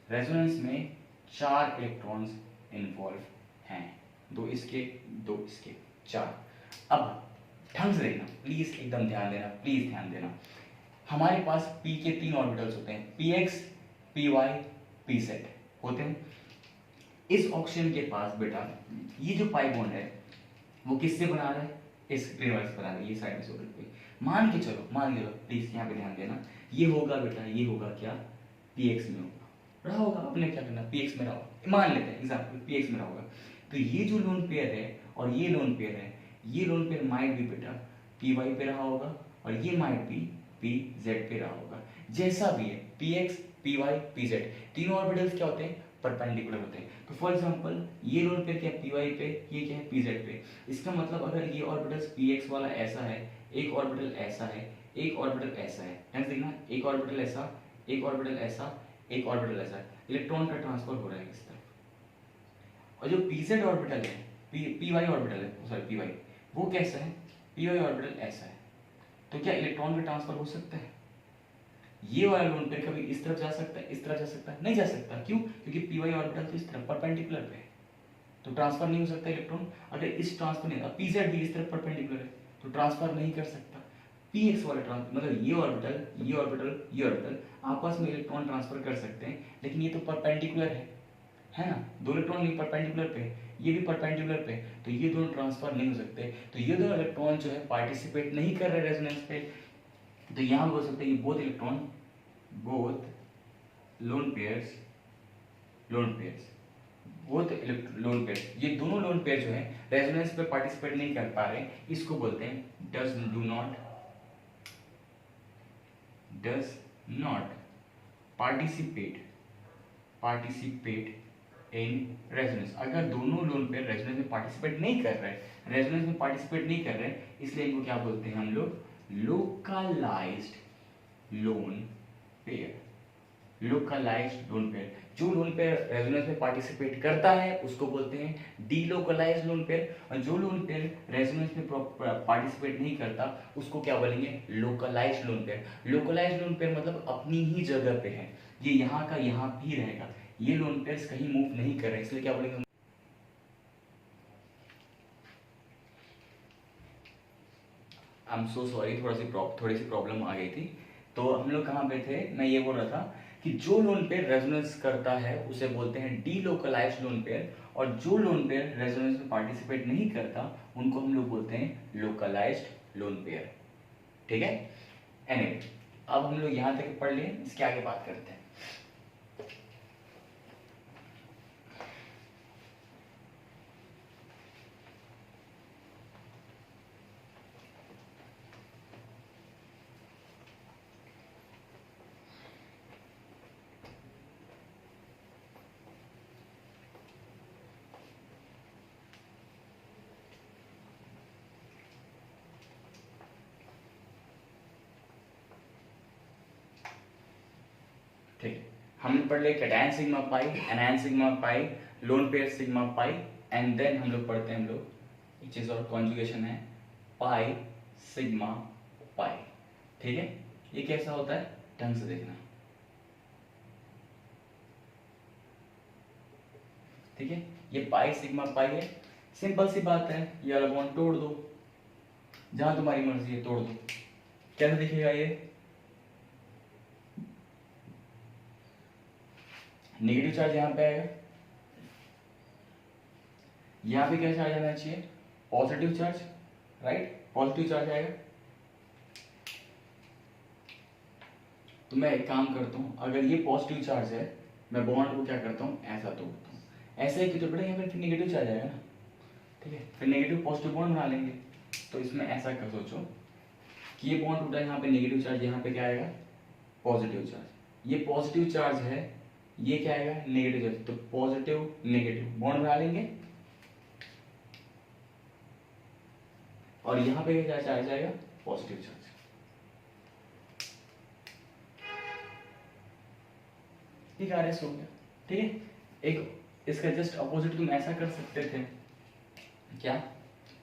Speaker 1: Resonance में 4 इलेक्ट्रॉन्स इन्वॉल्व हैं, 2 इसके 2 इसके 4। अब ढंग से देखना प्लीज, एकदम ध्यान देना, प्लीज ध्यान देना। हमारे पास p के 3 ऑर्बिटल्स होते हैं, px, py, pz होते हैं। इस ऑक्सीजन के पास बेटा ये जो पाई बॉन्ड है वो किससे बना रहा है, इस ग्रीन वाले से बना रहा है, ये साइड में से पे। मान के चलो प्लीज यहाँ पे ध्यान देना, ये होगा बेटा, ये होगा क्या, px में होगा, रहा होगा, आपने क्या करना, px में रहा होगा, मान लेते हैं एग्जाम्पल px में रहा होगा। तो ये जो लोन पेयर है और ये लोन पेयर है, ये लोन पेयर माइट भी बेटा py पे रहा होगा और ये माइट भी pz पे रहा होगा। जैसा भी है px, py, pz तीनों ऑर्बिटल्स क्या होते हैं, परपेंडिकुलर होते हैं। तो फॉर एग्जांपल ये लोन पेयर क्या है, py पे, ये क्या है, pz पे। इसका मतलब अगर ये ऑर्बिटल्स px वाला ऐसा है, एक ऑर्बिटल ऐसा है, एक ऑर्बिटल ऐसा है, ध्यान से देखना, एक ऑर्बिटल ऐसा, एक ऑर्बिटल ऐसा, एक ऑर्बिटल ऐसा, इलेक्ट्रॉन का ट्रांसफर हो रहा है किस तरफ। और जो pz ऑर्बिटल है, py ऑर्बिटल है, सॉरी py, वो कैसा है, py ऑर्बिटल ऐसा है। तो क्या इलेक्ट्रॉन का ट्रांसफर हो सकता है, ये वाला लोन पेयर कभी इस तरफ जा सकता है, इस तरफ जा सकता है, नहीं जा सकता, क्यों, क्योंकि py ऑर्बिटल तो इस तरफ परपेंडिकुलर पे है, तो ट्रांसफर नहीं हो सकता इलेक्ट्रॉन। अगर इस ट्रांसफर नहीं, pz भी इस तरफ परपेंडिकुलर है तो ट्रांसफर नहीं कर सकता। px वाला ट्रांसफर मतलब ये ऑर्बिटल, ये ऑर्बिटल, ये ऑर्बिटल आपस में इलेक्ट्रॉन ट्रांसफर कर सकते हैं, लेकिन ये तो परपेंडिकुलर है ना, 2 इलेक्ट्रॉन नहीं परपेंडिकुलर पे, ये भी परपेंडिकुलर पे, तो ये दोनों ट्रांसफर नहीं हो सकते। तो ये दोनों इलेक्ट्रॉन जो है पार्टिसिपेट नहीं कर रहे रेजोनेंस पे। तो यहाँ बोल सकते हैं ये both electron, both lone pairs, both lone pairs, ये दोनों लोन पेयर जो है रेजोनेंस पे पार्टिसिपेट नहीं कर पा रहे, इसको बोलते हैं do not participate in resonance. अगर दोनों लोन पेयर रेजोनेंस में पार्टिसिपेट नहीं कर रहे, इसलिए इनको क्या बोलते हैं हम लोग, लोकलाइज्ड लोन पेयर। जो लोन पेयर रेजोनेंस में पार्टिसिपेट करता है उसको बोलते हैं डीलोकलाइज्ड लोन पेयर, और जो लोन पेयर रेजोनेंस में पार्टिसिपेट नहीं करता उसको क्या बोलेंगे, localised lone pair. Localised lone pair मतलब अपनी ही जगह पे है, ये यहाँ का यहाँ भी रहेगा, ये लोन पेयर्स कहीं मूव नहीं कर रहे, इसलिए क्या बोलेंगे, आई एम सो सॉरी, थोड़ी सी प्रॉब्लम आ गई थी। तो हम लोग कहाँ पे थे, मैं ये बोल रहा था कि जो लोन पेयर रेजोनेंस करता है उसे बोलते हैं डीलोकलाइज्ड लोन पेयर, और जो लोन पेयर रेजोनेंस में पार्टिसिपेट नहीं करता उनको हम लोग बोलते हैं लोकलाइज्ड लोन पेयर। ठीक है, एनीवे अब हम लोग यहाँ तक पढ़ लिए, इसके आगे बात करते हैं। ठीक, हमने पढ़ लिया cation sigma pi, anion sigma pi, lone pair sigma pi, and then हम लोग पढ़ते हैं, हम लोग एक चीज और कॉन्जुगेशन है, पाई सिग्मा पाई। ठीक है, ये कैसा होता है, ढंग से देखना। ठीक है, ये पाई सिग्मा पाई है, सिंपल सी बात है, ये वाला बॉन्ड तोड़ दो, जहां तुम्हारी मर्जी है तोड़ दो, कैसे दिखेगा ये, नेगेटिव चार्ज यहाँ पे आएगा, यहाँ पे क्या चार्ज आना चाहिए, positive charge, right, positive charge आएगा। तो मैं एक काम करता हूँ, अगर ये पॉजिटिव चार्ज है, मैं बॉन्ड को क्या करता हूँ, ऐसा तोड़ता हूँ, ऐसे ही तो बेटा यहाँ पे फिर नेगेटिव चार्ज आएगा ना, ठीक है, फिर नेगेटिव पॉजिटिव बॉन्ड बना लेंगे। तो इसमें ऐसा कर सोचो कि ये बॉन्ड टूटा, यहाँ पे नेगेटिव चार्ज, यहाँ पे क्या आएगा, पॉजिटिव चार्ज, ये पॉजिटिव चार्ज है, ये क्या आएगा, नेगेटिव चार्ज, तो पॉजिटिव नेगेटिव बॉन्ड बना लेंगे, और यहाँ पे क्या चार्ज आएगा, पॉजिटिव चार्ज। ठीक है, आरएस हो गया, ठीक है। एक इसका जस्ट अपोजिट तुम ऐसा कर सकते थे, क्या,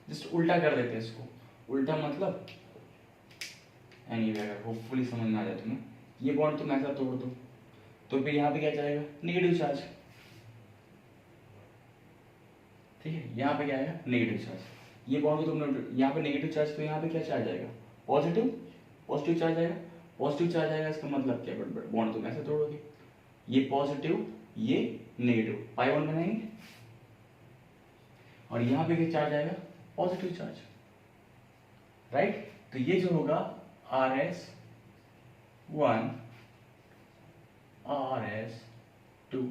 Speaker 1: जस्ट उल्टा कर देते इसको, उल्टा मतलब एनीवे, अगर होपफुली समझ में आ जाए तुम्हें, ये बॉन्ड तुम ऐसा तोड़ दो, तो फिर यहाँ पे क्या जाएगा, नेगेटिव चार्ज, ठीक है, यहाँ पे क्या आएगा, नेगेटिव चार्ज, ये बॉन्ड को तुमने यहाँ पे नेगेटिव चार्ज, तो यहाँ पे क्या चार्ज आएगा, पॉजिटिव, पॉजिटिव चार्ज आएगा, पॉजिटिव चार्ज आएगा, इसका मतलब क्या, बॉन्ड तुम ऐसे तोड़ोगे, ये पॉजिटिव ये नेगेटिव, पाई बॉन्ड बनाएंगे, और यहाँ पे क्या चार्ज आएगा, पॉजिटिव चार्ज, राइट। तो ये जो होगा RS1 RS2,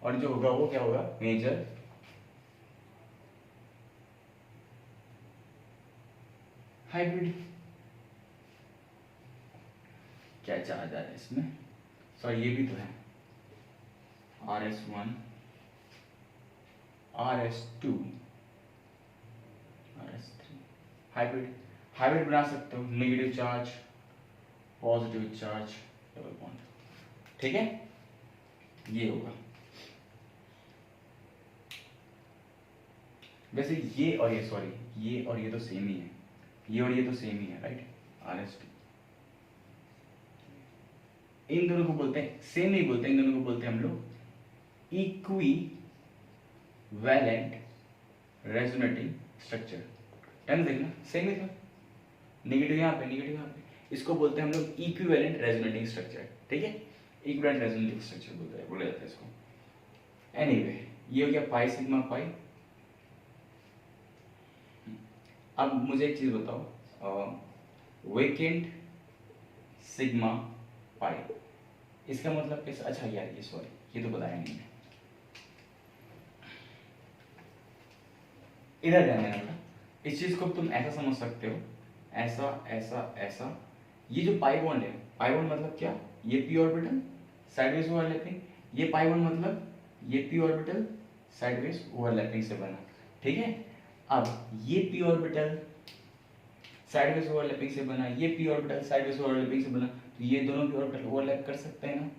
Speaker 1: और जो होगा वो क्या होगा, मेजर हाइब्रिड। क्या चार्ज आ रहा है इसमें, सॉरी ये भी तो है, RS1 RS2 RS3, hybrid, hybrid बना सकते हो, negative charge positive charge double bond, ठीक है, ये होगा। वैसे ये और ये, सॉरी ये और ये तो सेम ही है, ये और ये तो सेम ही है, राइट, RS2, इन दोनों को बोलते हैं, सेम नहीं बोलते, इन दोनों को बोलते हैं हम लोग equivalent resonating structure. Tense देखना सेम ही था, नेगेटिव यहाँ पे, नेगेटिव यहाँ पे, इसको बोलते हैं हम लोग इक्विवेलेंट रेजोनेटिंग स्ट्रक्चर, ठीक है, इक्विवेलेंट रेजोनेटिंग स्ट्रक्चर बोला जाता है इसको। एनीवे, ये हो गया पाई सिग्मा पाई। अब मुझे एक चीज बताओ, वेकेंट सिग्मा पाई, इसका मतलब कैसा, अच्छा यार ये सॉरी ये तो बताया नहीं है, इधर ध्यान देना बेटा, इस चीज को तुम ऐसा समझ सकते हो, ऐसा ऐसा ऐसा, ये जो पाई बॉन्ड है, पाई बॉन्ड मतलब क्या, ये पी ऑर्बिटल साइडवेज ओवरलैपिंग, ये पाई बॉन्ड मतलब ये पी ऑर्बिटल साइडवेज ओवरलैपिंग से बना, ठीक है। अब ये पी ऑर्बिटल साइडवेज ओवरलैपिंग से बना, ये पी ऑर्बिटल साइडवेज ओवरलैपिंग से बना, तो ये दोनों पी ऑर्बिटल ओवरलैप कर सकते हैं ना,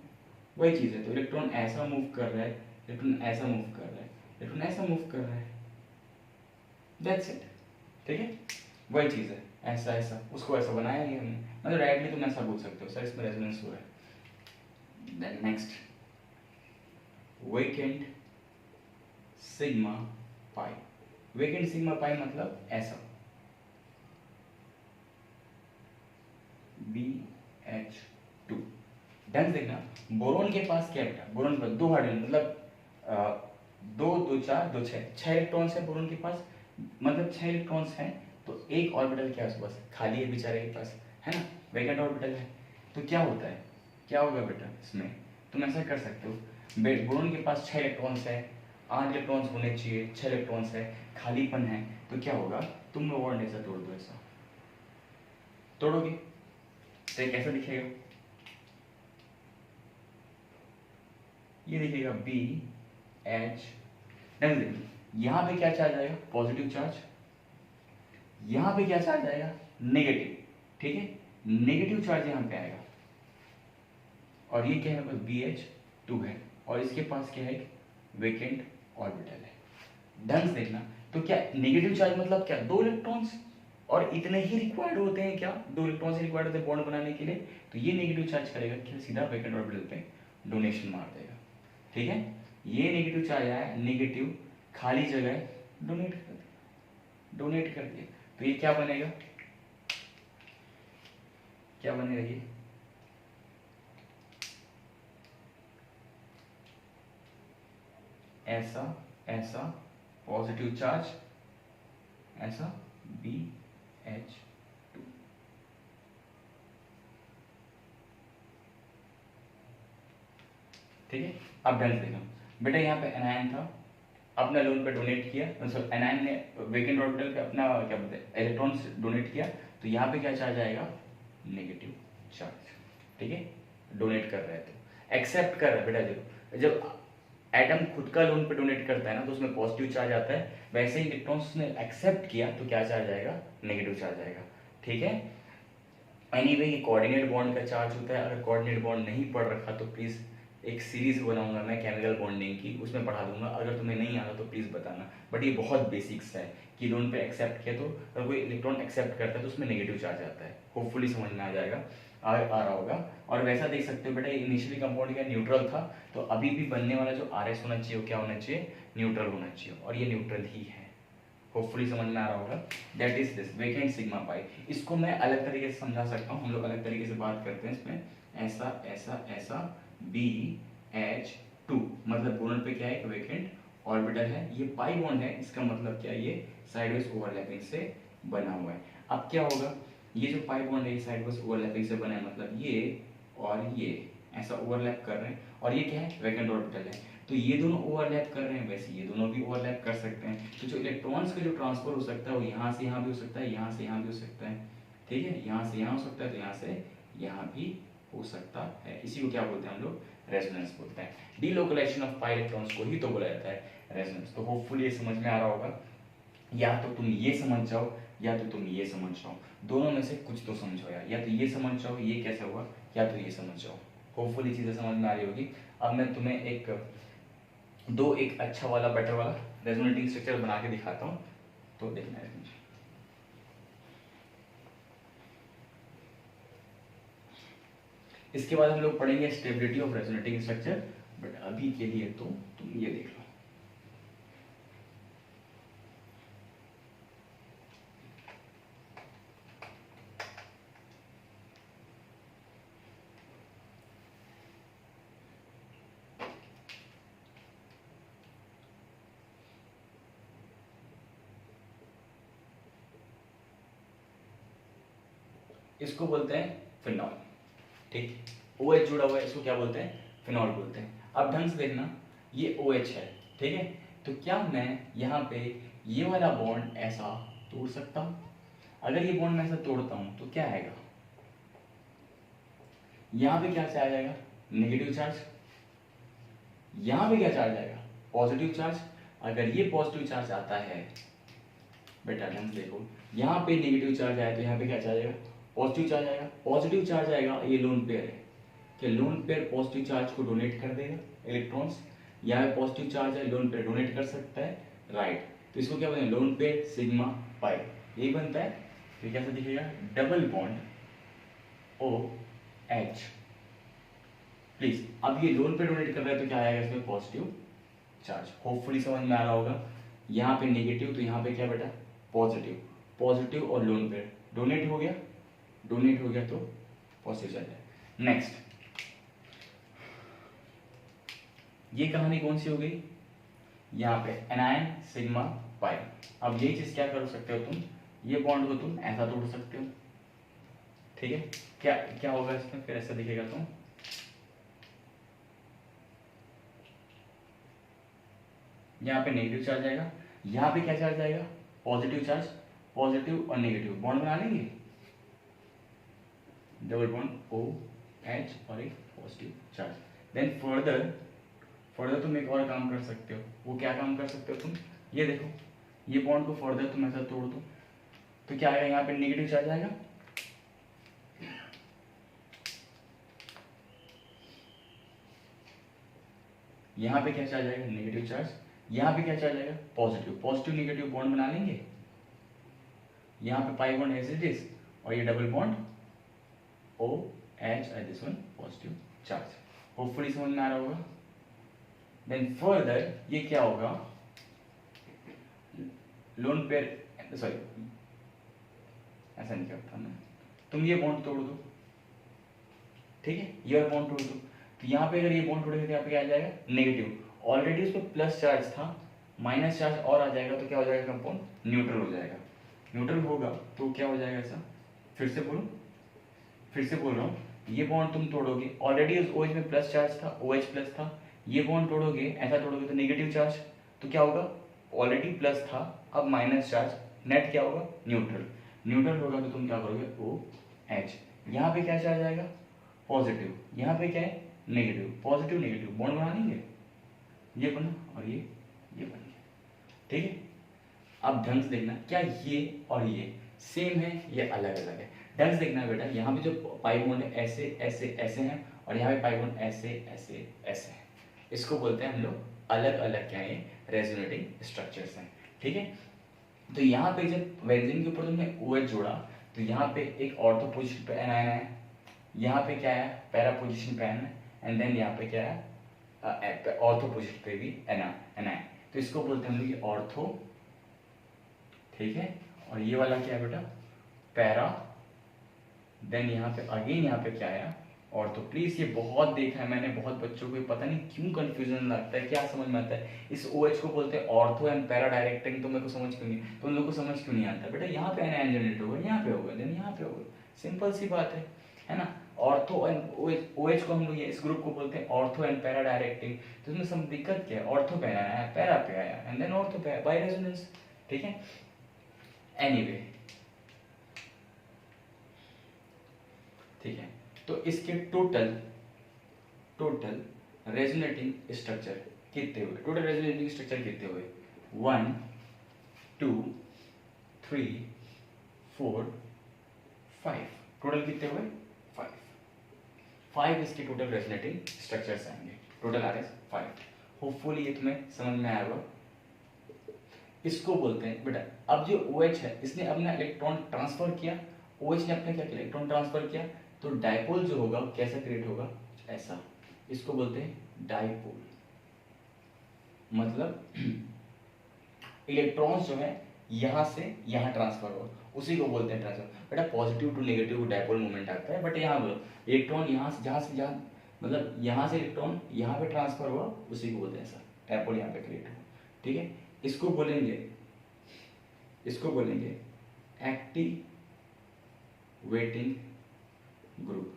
Speaker 1: वही चीज है। तो इलेक्ट्रॉन ऐसा मूव कर रहा है, इलेक्ट्रॉन ऐसा मूव कर रहा है, इलेक्ट्रॉन ऐसा मूव कर रहा है, दैट्स इट, ठीक है, वही चीज है, ऐसा ऐसा, उसको ऐसा बनाया नहीं हमने, मतलब डायरेक्टली तुम ऐसा बोल सकते हो सर इसमें रेजोनेंस हो रहा है। Then next, vacant sigma pi, vacant sigma pi मतलब ऐसा, BH2। ध्यान देखना, बोरोन के पास क्या है, बोरोन पर दो हाइड्रोजन, मतलब 2 2 4 2 6 6 इलेक्ट्रॉन्स है बोरोन के पास, मतलब 6 इलेक्ट्रॉन्स हैं, तो एक ऑर्बिटल क्या है उसके पास, खाली है बेचारे के पास, है ना, वैकेंट ऑर्बिटल है। तो क्या होता है, क्या होगा बेटा इसमें, तुम ऐसा कर सकते हो, बोरोन के पास 6 इलेक्ट्रॉन्स है, 8 इलेक्ट्रॉन्स होने चाहिए, 6 इलेक्ट्रॉन्स है, खालीपन है, तो क्या होगा, तुम बॉन्ड ऐसा तोड़ दो, ऐसा तोड़ोगे तो ये कैसा दिखेगा, ये दिखेगा BH। यहां पे क्या चार्ज आएगा, पॉजिटिव चार्ज, यहां पे क्या चार्ज आएगा, नेगेटिव, ठीक है, नेगेटिव चार्ज यहां पे आएगा, और ये क्या है, बस BH2 है, और इसके पास क्या है, वेकेंट ऑर्बिटल है। ढंग से देखना, तो क्या नेगेटिव चार्ज मतलब क्या, 2 इलेक्ट्रॉन्स, और इतने ही रिक्वायर्ड होते हैं, क्या 2 इलेक्ट्रॉन्स ही रिक्वायर्ड होते हैं बॉन्ड बनाने के लिए, तो ये नेगेटिव चार्ज करेगा क्या, सीधा वेकेंट ऑर्बिटल पे डोनेशन मार देगा, ठीक है। ये नेगेटिव चार्ज आया, नेगेटिव खाली जगह डोनेट कर दिया, डोनेट कर दिया, तो ये क्या बनेगा, क्या बनेगा, ये ऐसा ऐसा पॉजिटिव चार्ज, ऐसा BH2। ठीक है, अब ढंग से देखो बेटा, यहाँ पे एनायन था, अपना लोन पे डोनेट किया, मतलब एनायन ने वेकेंट ऑर्बिटल पे अपना क्या बोलते हैं इलेक्ट्रॉन्स डोनेट किया, तो यहाँ पे क्या चार्ज आएगा, नेगेटिव चार्ज। ठीक है, डोनेट कर रहे हैं तो एक्सेप्ट कर रहे हैं बेटा, देखो जब एटम खुद का लोन पे डोनेट करता है ना तो उसमें पॉजिटिव चार्ज आता है, वैसे ही इलेक्ट्रॉन्स ने एक्सेप्ट किया तो क्या चार्ज आएगा, नेगेटिव चार्ज आएगा। ठीक है, एनीवे ये कोऑर्डिनेट बॉन्ड का चार्ज होता है, अगर कोऑर्डिनेट बॉन्ड नहीं पढ़ रखा तो प्लीज़ एक सीरीज बनाऊंगा मैं केमिकल बॉन्डिंग की, उसमें पढ़ा दूंगा, अगर तुम्हें नहीं आता तो प्लीज़ बताना, बट ये बहुत बेसिक्स है कि लोन पे एक्सेप्ट किया तो अगर कोई इलेक्ट्रॉन एक्सेप्ट करता है तो उसमें नेगेटिव चार्ज आता है, होपफुली समझ में आ जाएगा, आ रहा होगा। और वैसा देख सकते हो बेटा, इनिशियली कंपाउंड क्या न्यूट्रल था, तो अभी भी बनने वाला जो RS होना चाहिए वो क्या होना चाहिए, न्यूट्रल होना चाहिए, और ये न्यूट्रल ही है, होपफुली समझ में आ रहा होगा। That is this vacant sigma पाई। इसको मैं अलग तरीके से समझा सकता हूँ, हम लोग अलग तरीके से बात करते हैं इसमें, ऐसा ऐसा ऐसा BH2, मतलब बोरॉन पे क्या है, एक वेकेंट ऑर्बिटल है, ये पाई बॉन्ड है, इसका मतलब क्या है, ये साइडवेज ओवरलैपिंग से बना हुआ है। अब क्या होगा, ये जो पाई बॉन्ड है ये साइडवेज ओवरलैपिंग से बना है, मतलब ये और ये ऐसा ओवरलैप कर रहे हैं, और ये क्या है, वेकेंट ऑर्बिटल है, तो ये दोनों ओवरलैप कर रहे हैं, वैसे ये दोनों भी ओवरलैप कर सकते हैं, तो जो इलेक्ट्रॉन्स का जो ट्रांसफर हो सकता है वो यहाँ से यहाँ भी हो सकता है, यहाँ से यहाँ भी हो सकता है। ठीक है, यहाँ से यहाँ हो सकता है, तो यहाँ से यहाँ भी हो सकता है, इसी को क्या बोलते हैं हम लोग, रेजोनेंस बोलते हैं। डीलोकलाइजेशन ऑफ पाई इलेक्ट्रॉन्स को ही तो बोला जाता है रेजोनेंस। तो होपफुली ये समझ में आ रहा होगा, या तो तुम ये समझ जाओ या तो तुम ये समझ जाओ, दोनों में से कुछ तो समझो यार, या तो ये समझ जाओ ये कैसे हुआ, या तो ये समझ जाओ, होपफुली चीज़ें समझ में आ रही होगी। अब मैं तुम्हें एक अच्छा वाला बेटर वाला रेजोनेटिंग स्ट्रक्चर बना के दिखाता हूँ, तो देखना है मुझे। इसके बाद हम लोग पढ़ेंगे stability of resonating structure, but अभी के लिए तो तुम ये देख लो। इसको बोलते हैं फिनॉल। ठीक, OH जुड़ा हुआ है, इसको क्या बोलते हैं, फिनॉल बोलते हैं। अब ढंग से देखना, ये OH है, ठीक है, तो क्या मैं यहाँ पे ये वाला बॉन्ड ऐसा तोड़ सकता हूँ, अगर ये बॉन्ड मैं ऐसा तोड़ता हूँ तो क्या आएगा, यहाँ पे क्या चार्ज आएगा, नेगेटिव चार्ज, यहाँ पे क्या चार्ज आएगा, पॉजिटिव चार्ज। अगर ये पॉजिटिव चार्ज आता है बेटा, ढंग से देखो, यहाँ पे नेगेटिव चार्ज आया तो यहाँ पे क्या चार्ज आएगा, पॉजिटिव चार्ज आएगा, पॉजिटिव चार्ज आएगा, ये लोन पेयर है, कि लोन पेयर पॉजिटिव चार्ज को डोनेट कर देगा इलेक्ट्रॉन्स, यहाँ पे पॉजिटिव चार्ज है, लोन पेयर डोनेट कर सकता है, राइट, तो इसको क्या बोलते हैं, लोन पेयर सिग्मा पाई, यही बनता है। तो कैसे दिखेगा, डबल बॉन्ड OH, प्लीज, अब ये लोन पे डोनेट कर रहा है तो क्या आएगा इसमें, पॉजिटिव चार्ज, होपफुली समझ में आ रहा होगा। यहाँ पे नेगेटिव तो यहाँ पे क्या बेटा, पॉजिटिव, पॉजिटिव और लोन पे डोनेट हो गया, डोनेट हो गया तो पॉजिटिव चार्ज है। नेक्स्ट, ये कहानी कौन सी हो गई, यहाँ पे एनायन सिग्मा पाई। अब यही चीज क्या कर सकते हो तुम, ये बॉन्ड को तुम ऐसा तोड़ सकते हो, ठीक है, क्या क्या होगा इसमें, फिर ऐसा दिखेगा तुम, यहाँ पे नेगेटिव चार्ज आएगा, यहाँ पे क्या चार्ज आएगा, पॉजिटिव चार्ज, पॉजिटिव और नेगेटिव बॉन्ड बना लेंगे, डबल बॉन्ड OH और एक पॉजिटिव चार्ज। देन फर्दर तुम एक और काम कर सकते हो, वो क्या काम कर सकते हो तुम, ये देखो, ये बॉन्ड को फर्दर तुम ऐसा तोड़ दो तो क्या आएगा, यहाँ पे नेगेटिव चार्ज आएगा, यहाँ पे क्या चार्ज आएगा, नेगेटिव चार्ज, यहाँ पे क्या चार्ज आएगा, पॉजिटिव, पॉजिटिव नेगेटिव बॉन्ड बना लेंगे, यहाँ पे pi bond as it is, और ये double bond OH this one positive charge, hopefully समझ में आ रहा होगा। देन फर्दर ये क्या होगा, लोन पेयर, सॉरी ऐसा नहीं करता मैं, तुम ये बॉन्ड तोड़ दो, ठीक है, ये बॉन्ड तोड़ दो, तो यहाँ पे अगर ये बॉन्ड तोड़ेंगे तो यहाँ पे क्या आ जाएगा, नेगेटिव, ऑलरेडी उसमें प्लस चार्ज था, माइनस चार्ज और आ जाएगा तो क्या हो जाएगा कंपाउंड, न्यूट्रल हो जाएगा। न्यूट्रल होगा तो क्या हो जाएगा ऐसा, फिर से बोल रहा हूँ, ये बॉन्ड तुम तोड़ोगे, ऑलरेडी उस OH में प्लस चार्ज था, OH प्लस था, ये बॉन्ड तोड़ोगे, ऐसा तोड़ोगे तो नेगेटिव चार्ज, तो क्या होगा, ऑलरेडी प्लस था अब माइनस चार्ज, नेट क्या होगा, न्यूट्रल। न्यूट्रल होगा तो तुम क्या करोगे, OH, यहाँ पे क्या चार्ज आएगा, पॉजिटिव, यहाँ पे क्या है, नेगेटिव, पॉजिटिव नेगेटिव बॉन्ड बना लेंगे, ये बना और ये बन गया, ठीक है। अब ढंग से देखना, क्या ये और ये सेम है, ये अलग अलग है, ढंग से देखना बेटा। यहाँ पे जो पाई बॉन्ड है ऐसे ऐसे ऐसे हैं, और यहाँ पे पाई बॉन्ड ऐसे ऐसे ऐसे हैं, इसको बोलते हैं हम लोग अलग अलग क्या है, रेजोनेटिंग स्ट्रक्चर्स हैं, ठीक है। तो यहाँ पे जब बेंजीन के ऊपर तुमने OH जोड़ा तो यहाँ पे एक ऑर्थो पोजिशन पे एनायन है, यहाँ पे क्या है, पैरा पोजिशन पे एनायन, एंड देन यहाँ पे क्या है, ऑर्थो पोजिशन पे भी एनायन, तो इसको बोलते हैं हम लोग ये ऑर्थो, ठीक है। और ये वाला क्या है बेटा, पैरा, देन यहाँ पे अगेन यहाँ पे क्या है, ऑर्थो। प्लीज ये बहुत देखा है मैंने, बहुत बच्चों को पता नहीं क्यों कंफ्यूजन लगता है, क्या समझ में आता है, इस OH को बोलते हैं ऑर्थो एंड पैरा डायरेक्टिंग, तो मेरे को समझ क्यों नहीं, तो उन लोगों को समझ क्यों नहीं आता बेटा, यहाँ पे एनायन जनरेट होगा, यहाँ पे होगा, देन यहाँ पे होगा, सिंपल सी बात है ना। ऑर्थो एंड OH को हम लोग इस ग्रुप को बोलते हैं ऑर्थो एंड पैरा डायरेक्टिंग, तो इसमें सब दिक्कत क्या है, ऑर्थो पे आया, पैरा पे आया, एंड देन ऑर्थो पे आया बाय रेजोनेंस, ठीक है। एनीवे, ठीक है, तो इसके टोटल रेजोनेटिंग स्ट्रक्चर कितने हुए, टोटल रेजोनेटिंग स्ट्रक्चर कितने हुए, 1 2 3 4 5, टोटल कितने हुए, 5 इसके टोटल रेजोनेटिंग स्ट्रक्चर्स आएंगे, टोटल आ रहे 5। होपफुली ये तुम्हें समझ में आएगा। इसको बोलते हैं बेटा, अब जो OH है इसने अपना इलेक्ट्रॉन ट्रांसफर किया, OH ने अपने क्या किया, इलेक्ट्रॉन ट्रांसफर किया, तो डायपोल जो होगा कैसा क्रिएट होगा, ऐसा, इसको बोलते हैं डायपोल, मतलब इलेक्ट्रॉन्स जो है यहां से यहां ट्रांसफर हो, उसी को बोलते हैं ट्रांसफर। बेटा positive to negative dipole movement आता है, बट यहाँ बोलो इलेक्ट्रॉन यहाँ से जहाँ मतलब यहाँ से इलेक्ट्रॉन यहाँ पे ट्रांसफर हुआ, उसी को बोलते हैं ऐसा, डायपोल यहाँ पे क्रिएट हुआ, ठीक है। इसको बोलेंगे एक्टिवेटिंग ग्रुप,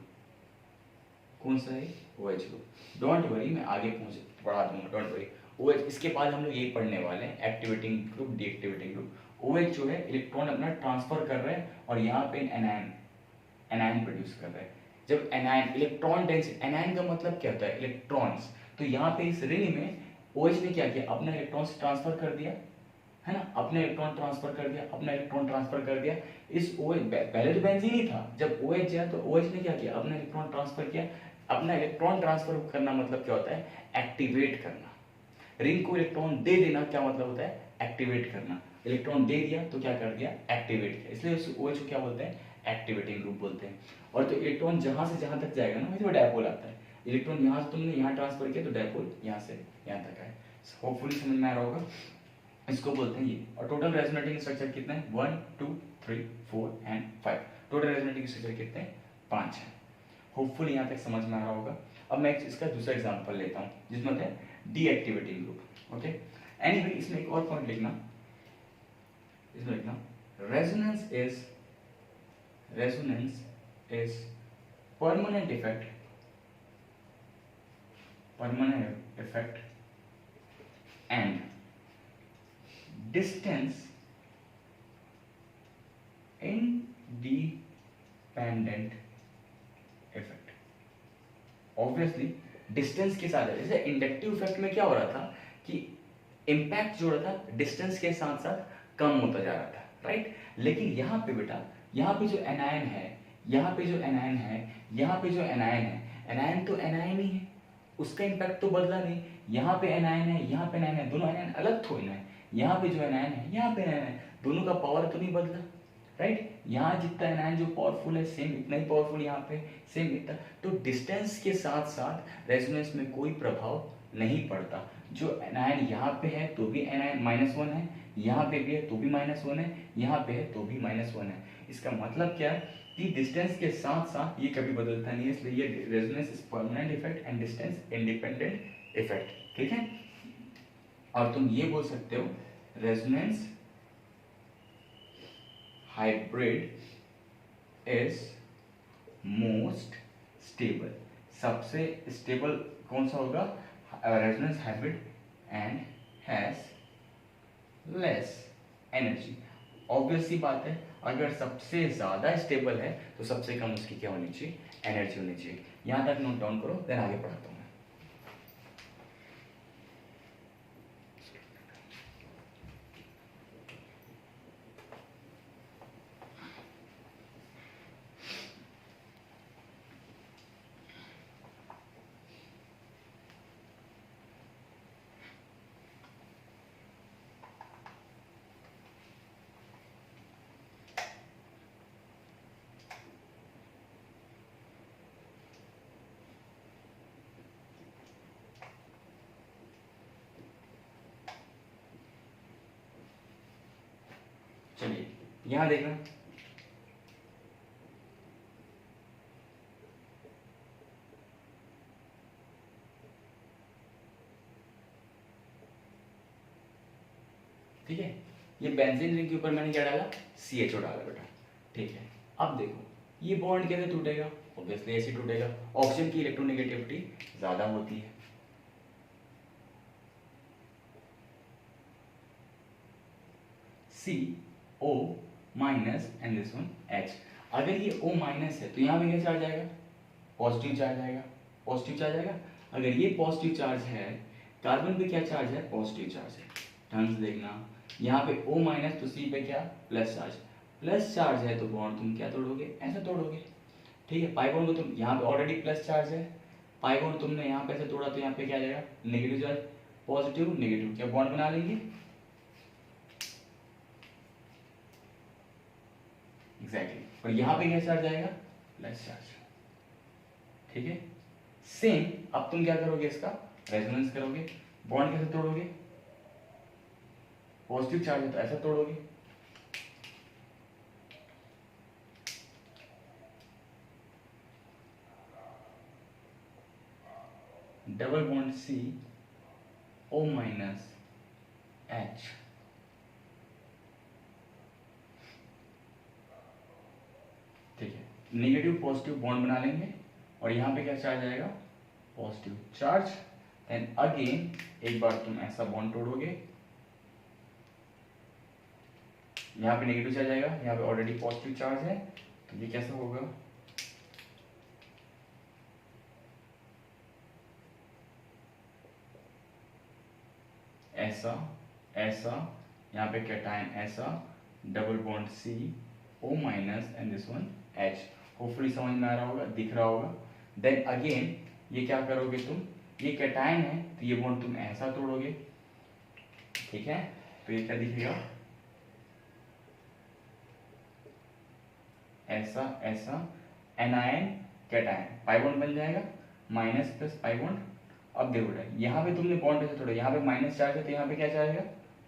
Speaker 1: कौन सा है, OH ग्रुप। डोंट वरी, मैं आगे पढ़ा दूंगा, डोंट वरी। OH इसके बाद हम लोग यही पढ़ने वाले हैं, activating group, deactivating group. OH जो है इलेक्ट्रॉन अपना ट्रांसफर कर रहे हैं और यहाँ पे एनायन प्रोड्यूस कर रहे हैं। जब एनायन इलेक्ट्रॉन डेंसिटी, एनायन का मतलब क्या होता है, इलेक्ट्रॉन्स, तो यहाँ पे इस रिंग में OH ने क्या किया, अपना इलेक्ट्रॉन्स ट्रांसफर कर दिया, है ना, अपने इलेक्ट्रॉन ट्रांसफर कर दिया, इस OH, पहले तो बेंजीन ही था, जब OH जाए तो OH ने क्या किया, अपना इलेक्ट्रॉन ट्रांसफर किया। अपना इलेक्ट्रॉन ट्रांसफर करना मतलब क्या होता है, एक्टिवेट करना। रिंग को इलेक्ट्रॉन दे देना क्या मतलब होता है, एक्टिवेट करना। इलेक्ट्रॉन दे दिया तो क्या कर दिया, एक्टिवेट किया, इसलिए उस OH को क्या बोलते हैं, एक्टिवेटिंग ग्रुप बोलते हैं। और तो इलेक्ट्रॉन जहां से जहां तक जाएगा ना, वही डायपोल आता है। इलेक्ट्रॉन यहाँ से तुमने यहाँ ट्रांसफर किया तो डायपोल यहाँ से यहाँ तक आए। होपफुली समझ में आ रहा होगा, इसको बोलते हैं ये। और टोटल रेजोनेटिंग स्ट्रक्चर कितने हैं, 1 2 3 4 एंड 5, टोटल रेजोनेटिंग स्ट्रक्चर कितने हैं, 5 है। होपफुली यहाँ तक समझ में आ रहा होगा। अब मैं इसका दूसरा एग्जांपल लेता हूँ जिसमें है डीएक्टिवेटिंग ग्रुप, ओके। एनीवे, इसमें एक और पॉइंट लिखना, resonance is permanent effect and distance independent effect. Obviously distance के साथ, जैसे इंडक्टिव इफेक्ट में क्या हो रहा था कि इम्पैक्ट जो हो रहा था डिस्टेंस के साथ साथ कम होता जा रहा था, राइट। लेकिन यहाँ पे बेटा, यहाँ पे जो एनायन है, एनायन तो एनायन ही है, उसका इम्पैक्ट तो बदला नहीं। यहाँ पे एनायन है, यहाँ पे एनायन है, दोनों एनायन अलग थोड़ी ना है। यहाँ पे जो एनायन है, यहाँ पे एनायन है, दोनों का पावर तो नहीं बदला, राइट। यहाँ जितना एनायन जो पावरफुल है, सेम इतना ही पावरफुल यहाँ पे, सेम इतना। तो डिस्टेंस के साथ साथ रेजोनेंस में कोई प्रभाव नहीं पड़ता। जो एनायन यहाँ पे है तो भी एनायन -1 है, यहाँ पे भी है तो भी -1 है, यहाँ पे है तो भी -1 है। इसका मतलब क्या है कि डिस्टेंस के साथ साथ ये कभी बदलता नहीं है, इसलिए ये resonance is permanent effect and distance independent effect, ठीक है। और तुम ये बोल सकते हो resonance hybrid is most stable. सबसे स्टेबल कौन सा होगा? Resonance hybrid and has less energy. Obvious सी बात है, अगर सबसे ज्यादा स्टेबल है तो सबसे कम उसकी क्या होनी चाहिए? एनर्जी होनी चाहिए। यहां तक नोट डाउन करो, देन आगे पढ़ाता हूं। चलिए यहां देखना, ठीक है। ये बेंजीन रिंग के ऊपर मैंने क्या डाला? CHO डाला बेटा, ठीक है। अब देखो ये बॉन्ड कैसे टूटेगा? ऑब्वियसली ऐसे टूटेगा, ऑक्सीजन की इलेक्ट्रोनेगेटिविटी ज्यादा होती है। CO minus and this one H। अगर ये O माइनस है तो यहाँ पे क्या चार्ज आएगा? पॉजिटिव चार्ज आएगा, पॉजिटिव चार्ज आएगा। अगर ये पॉजिटिव चार्ज है, कार्बन पे क्या चार्ज है? पॉजिटिव चार्ज है। ध्यान से देखना, यहाँ पे O माइनस तो C पे क्या? Plus charge. प्लस चार्ज है तो बॉन्ड तुम क्या तोड़ोगे? ऐसे तोड़ोगे, ठीक है। पाई बॉन्ड को तुम यहाँ पे ऑलरेडी प्लस चार्ज है, पाई बॉन्ड तुमने यहाँ पे ऐसे तोड़ा तो यहाँ पे क्या आ जाएगा? नेगेटिव चार्ज, पॉजिटिव नेगेटिव, क्या बॉन्ड बना लेंगे? एग्जैक्टली। और यहाँ पे क्या चार्ज आएगा? प्लस चार्ज, ठीक है। सेम अब तुम क्या करोगे? इसका रेजोनेंस करोगे, बॉन्ड कैसे तोड़ोगे? पॉजिटिव चार्ज है तो ऐसा तोड़ोगे, double bond CO minus H, ठीक है। नेगेटिव पॉजिटिव बॉन्ड बना लेंगे और यहाँ पे क्या चार्ज आएगा? Positive charge. एंड अगेन एक बार तुम ऐसा बॉन्ड तोड़ोगे, यहाँ पे नेगेटिव चार्ज आएगा, यहाँ पे ऑलरेडी पॉजिटिव चार्ज है, तो ये कैसा होगा? ऐसा ऐसा, यहाँ पे कैटायन ऐसा, double bond CO minus and this one H। Hopefully समझ में आ रहा होगा, दिख रहा होगा। देन अगेन ये क्या करोगे तुम? ये कैटायन है तो ये बॉन्ड तुम ऐसा तोड़ोगे, ठीक है। तो ये क्या दिखेगा? ऐसा ऐसा, एनायन कैटायन, पाई बॉन्ड बन जाएगा, माइनस प्लस पाई बॉन्ड। अब देखो यहाँ पे तुमने बॉन्ड ऐसे तोड़ा, यहाँ पे माइनस चार्ज है तो यहाँ पे क्या चार्ज है?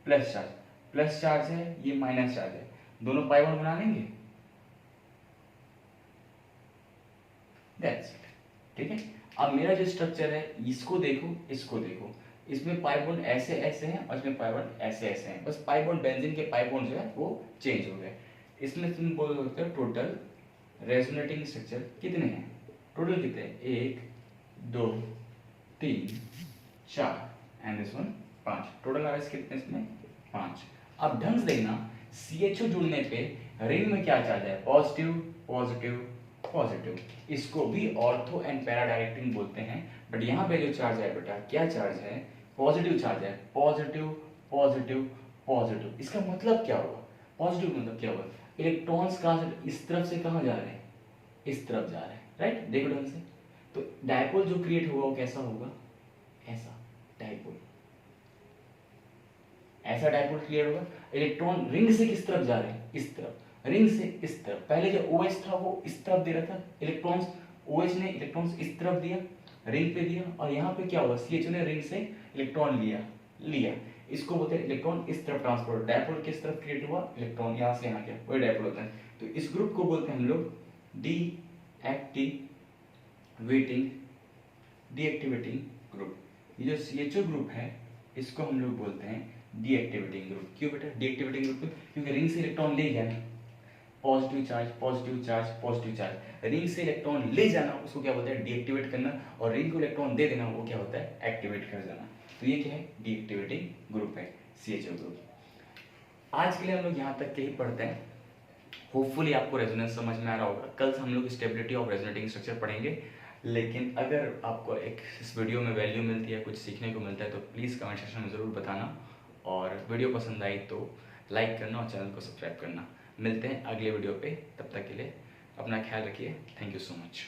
Speaker 1: Plus charge. प्लस चार्ज है, ये माइनस चार्ज है, दोनों पाई बॉन्ड बना लेंगे, दैट्स इट, ठीक है। अब मेरा जो स्ट्रक्चर है इसको देखो, इसको देखो, इसमें पाई बॉन्ड ऐसे ऐसे हैं और इसमें पाई बॉन्ड ऐसे ऐसे हैं, बस पाई बॉन्ड बेंजीन के पाई बॉन्ड जो है वो चेंज हो गए। इसमें तुम बोल सकते हो टोटल रेजोनेटिंग स्ट्रक्चर कितने हैं? टोटल कितने? 1 2 3 4 and this one 5। Total are कितने इसमें? 5। अब ढंग से देखना, CHO जुड़ने पे रिंग में क्या चार्ज है? Positive positive positive. इसको भी ऑर्थो एंड पैरा डायरेक्टिंग बोलते हैं, बट यहाँ पे जो चार्ज है बेटा, क्या चार्ज है? पॉजिटिव चार्ज है, पॉजिटिव पॉजिटिव पॉजिटिव। इसका मतलब क्या होगा? पॉजिटिव मतलब क्या होगा? इलेक्ट्रॉन्स कहाँ से, इस तरफ से कहाँ जा रहे हैं? इस तरफ जा रहे हैं, राइट। देखो ढंग से, तो डायपोल जो क्रिएट होगा वो कैसा होगा? ऐसा डायपोल, ऐसा डायपोल क्रिएट होगा। इलेक्ट्रॉन रिंग से किस तरफ जा रहे हैं? इस तरफ, रिंग से इस तरफ। पहले जो OH था वो इस तरफ दे रहा था इलेक्ट्रॉन्स, OH ने इलेक्ट्रॉन्स इस तरफ दिया, रिंग पे दिया, और यहाँ पे क्या हुआ? CHO ने रिंग से इलेक्ट्रॉन लिया। इसको बोलते हैं इलेक्ट्रॉन इस तरफ ट्रांसपोर्ट। डायपोल किस तरफ क्रिएट हुआ? इलेक्ट्रॉन यहाँ से यहाँ गया, वही डायपोल होता है। तो इस ग्रुप को बोलते हैं हम लोग डीएक्टिवेटिंग ग्रुप। ये जो CHO ग्रुप है इसको हम लोग बोलते हैं डीएक्टिवेटिंग ग्रुप। क्यों बेटा डीएक्टिवेटिंग ग्रुप? क्योंकि रिंग से इलेक्ट्रॉन ले गया ना, positive charge positive charge positive charge, ring से इलेक्ट्रॉन ले जाना उसको क्या बोलते हैं डीएक्टिवेट करना, और रिंग को इलेक्ट्रॉन दे देना वो क्या होता है एक्टिवेट कर जाना। तो ये क्या है डीएक्टिवेटिंग ग्रुप है CHO ग्रुप। आज के लिए हम लोग यहाँ तक के ही पढ़ते हैं। होपफुली आपको रेजोनेंस समझ में आ रहा होगा। कल हम लोग स्टेबिलिटी ऑफ रेजोनेटिंग स्ट्रक्चर पढ़ेंगे। लेकिन अगर आपको एक इस वीडियो में वैल्यू मिलती है, कुछ सीखने को मिलता है, तो प्लीज़ कमेंट सेक्शन में ज़रूर बताना, और वीडियो पसंद आई तो लाइक करना और चैनल को सब्सक्राइब करना। मिलते हैं अगले वीडियो पे, तब तक के लिए अपना ख्याल रखिए। Thank you so much.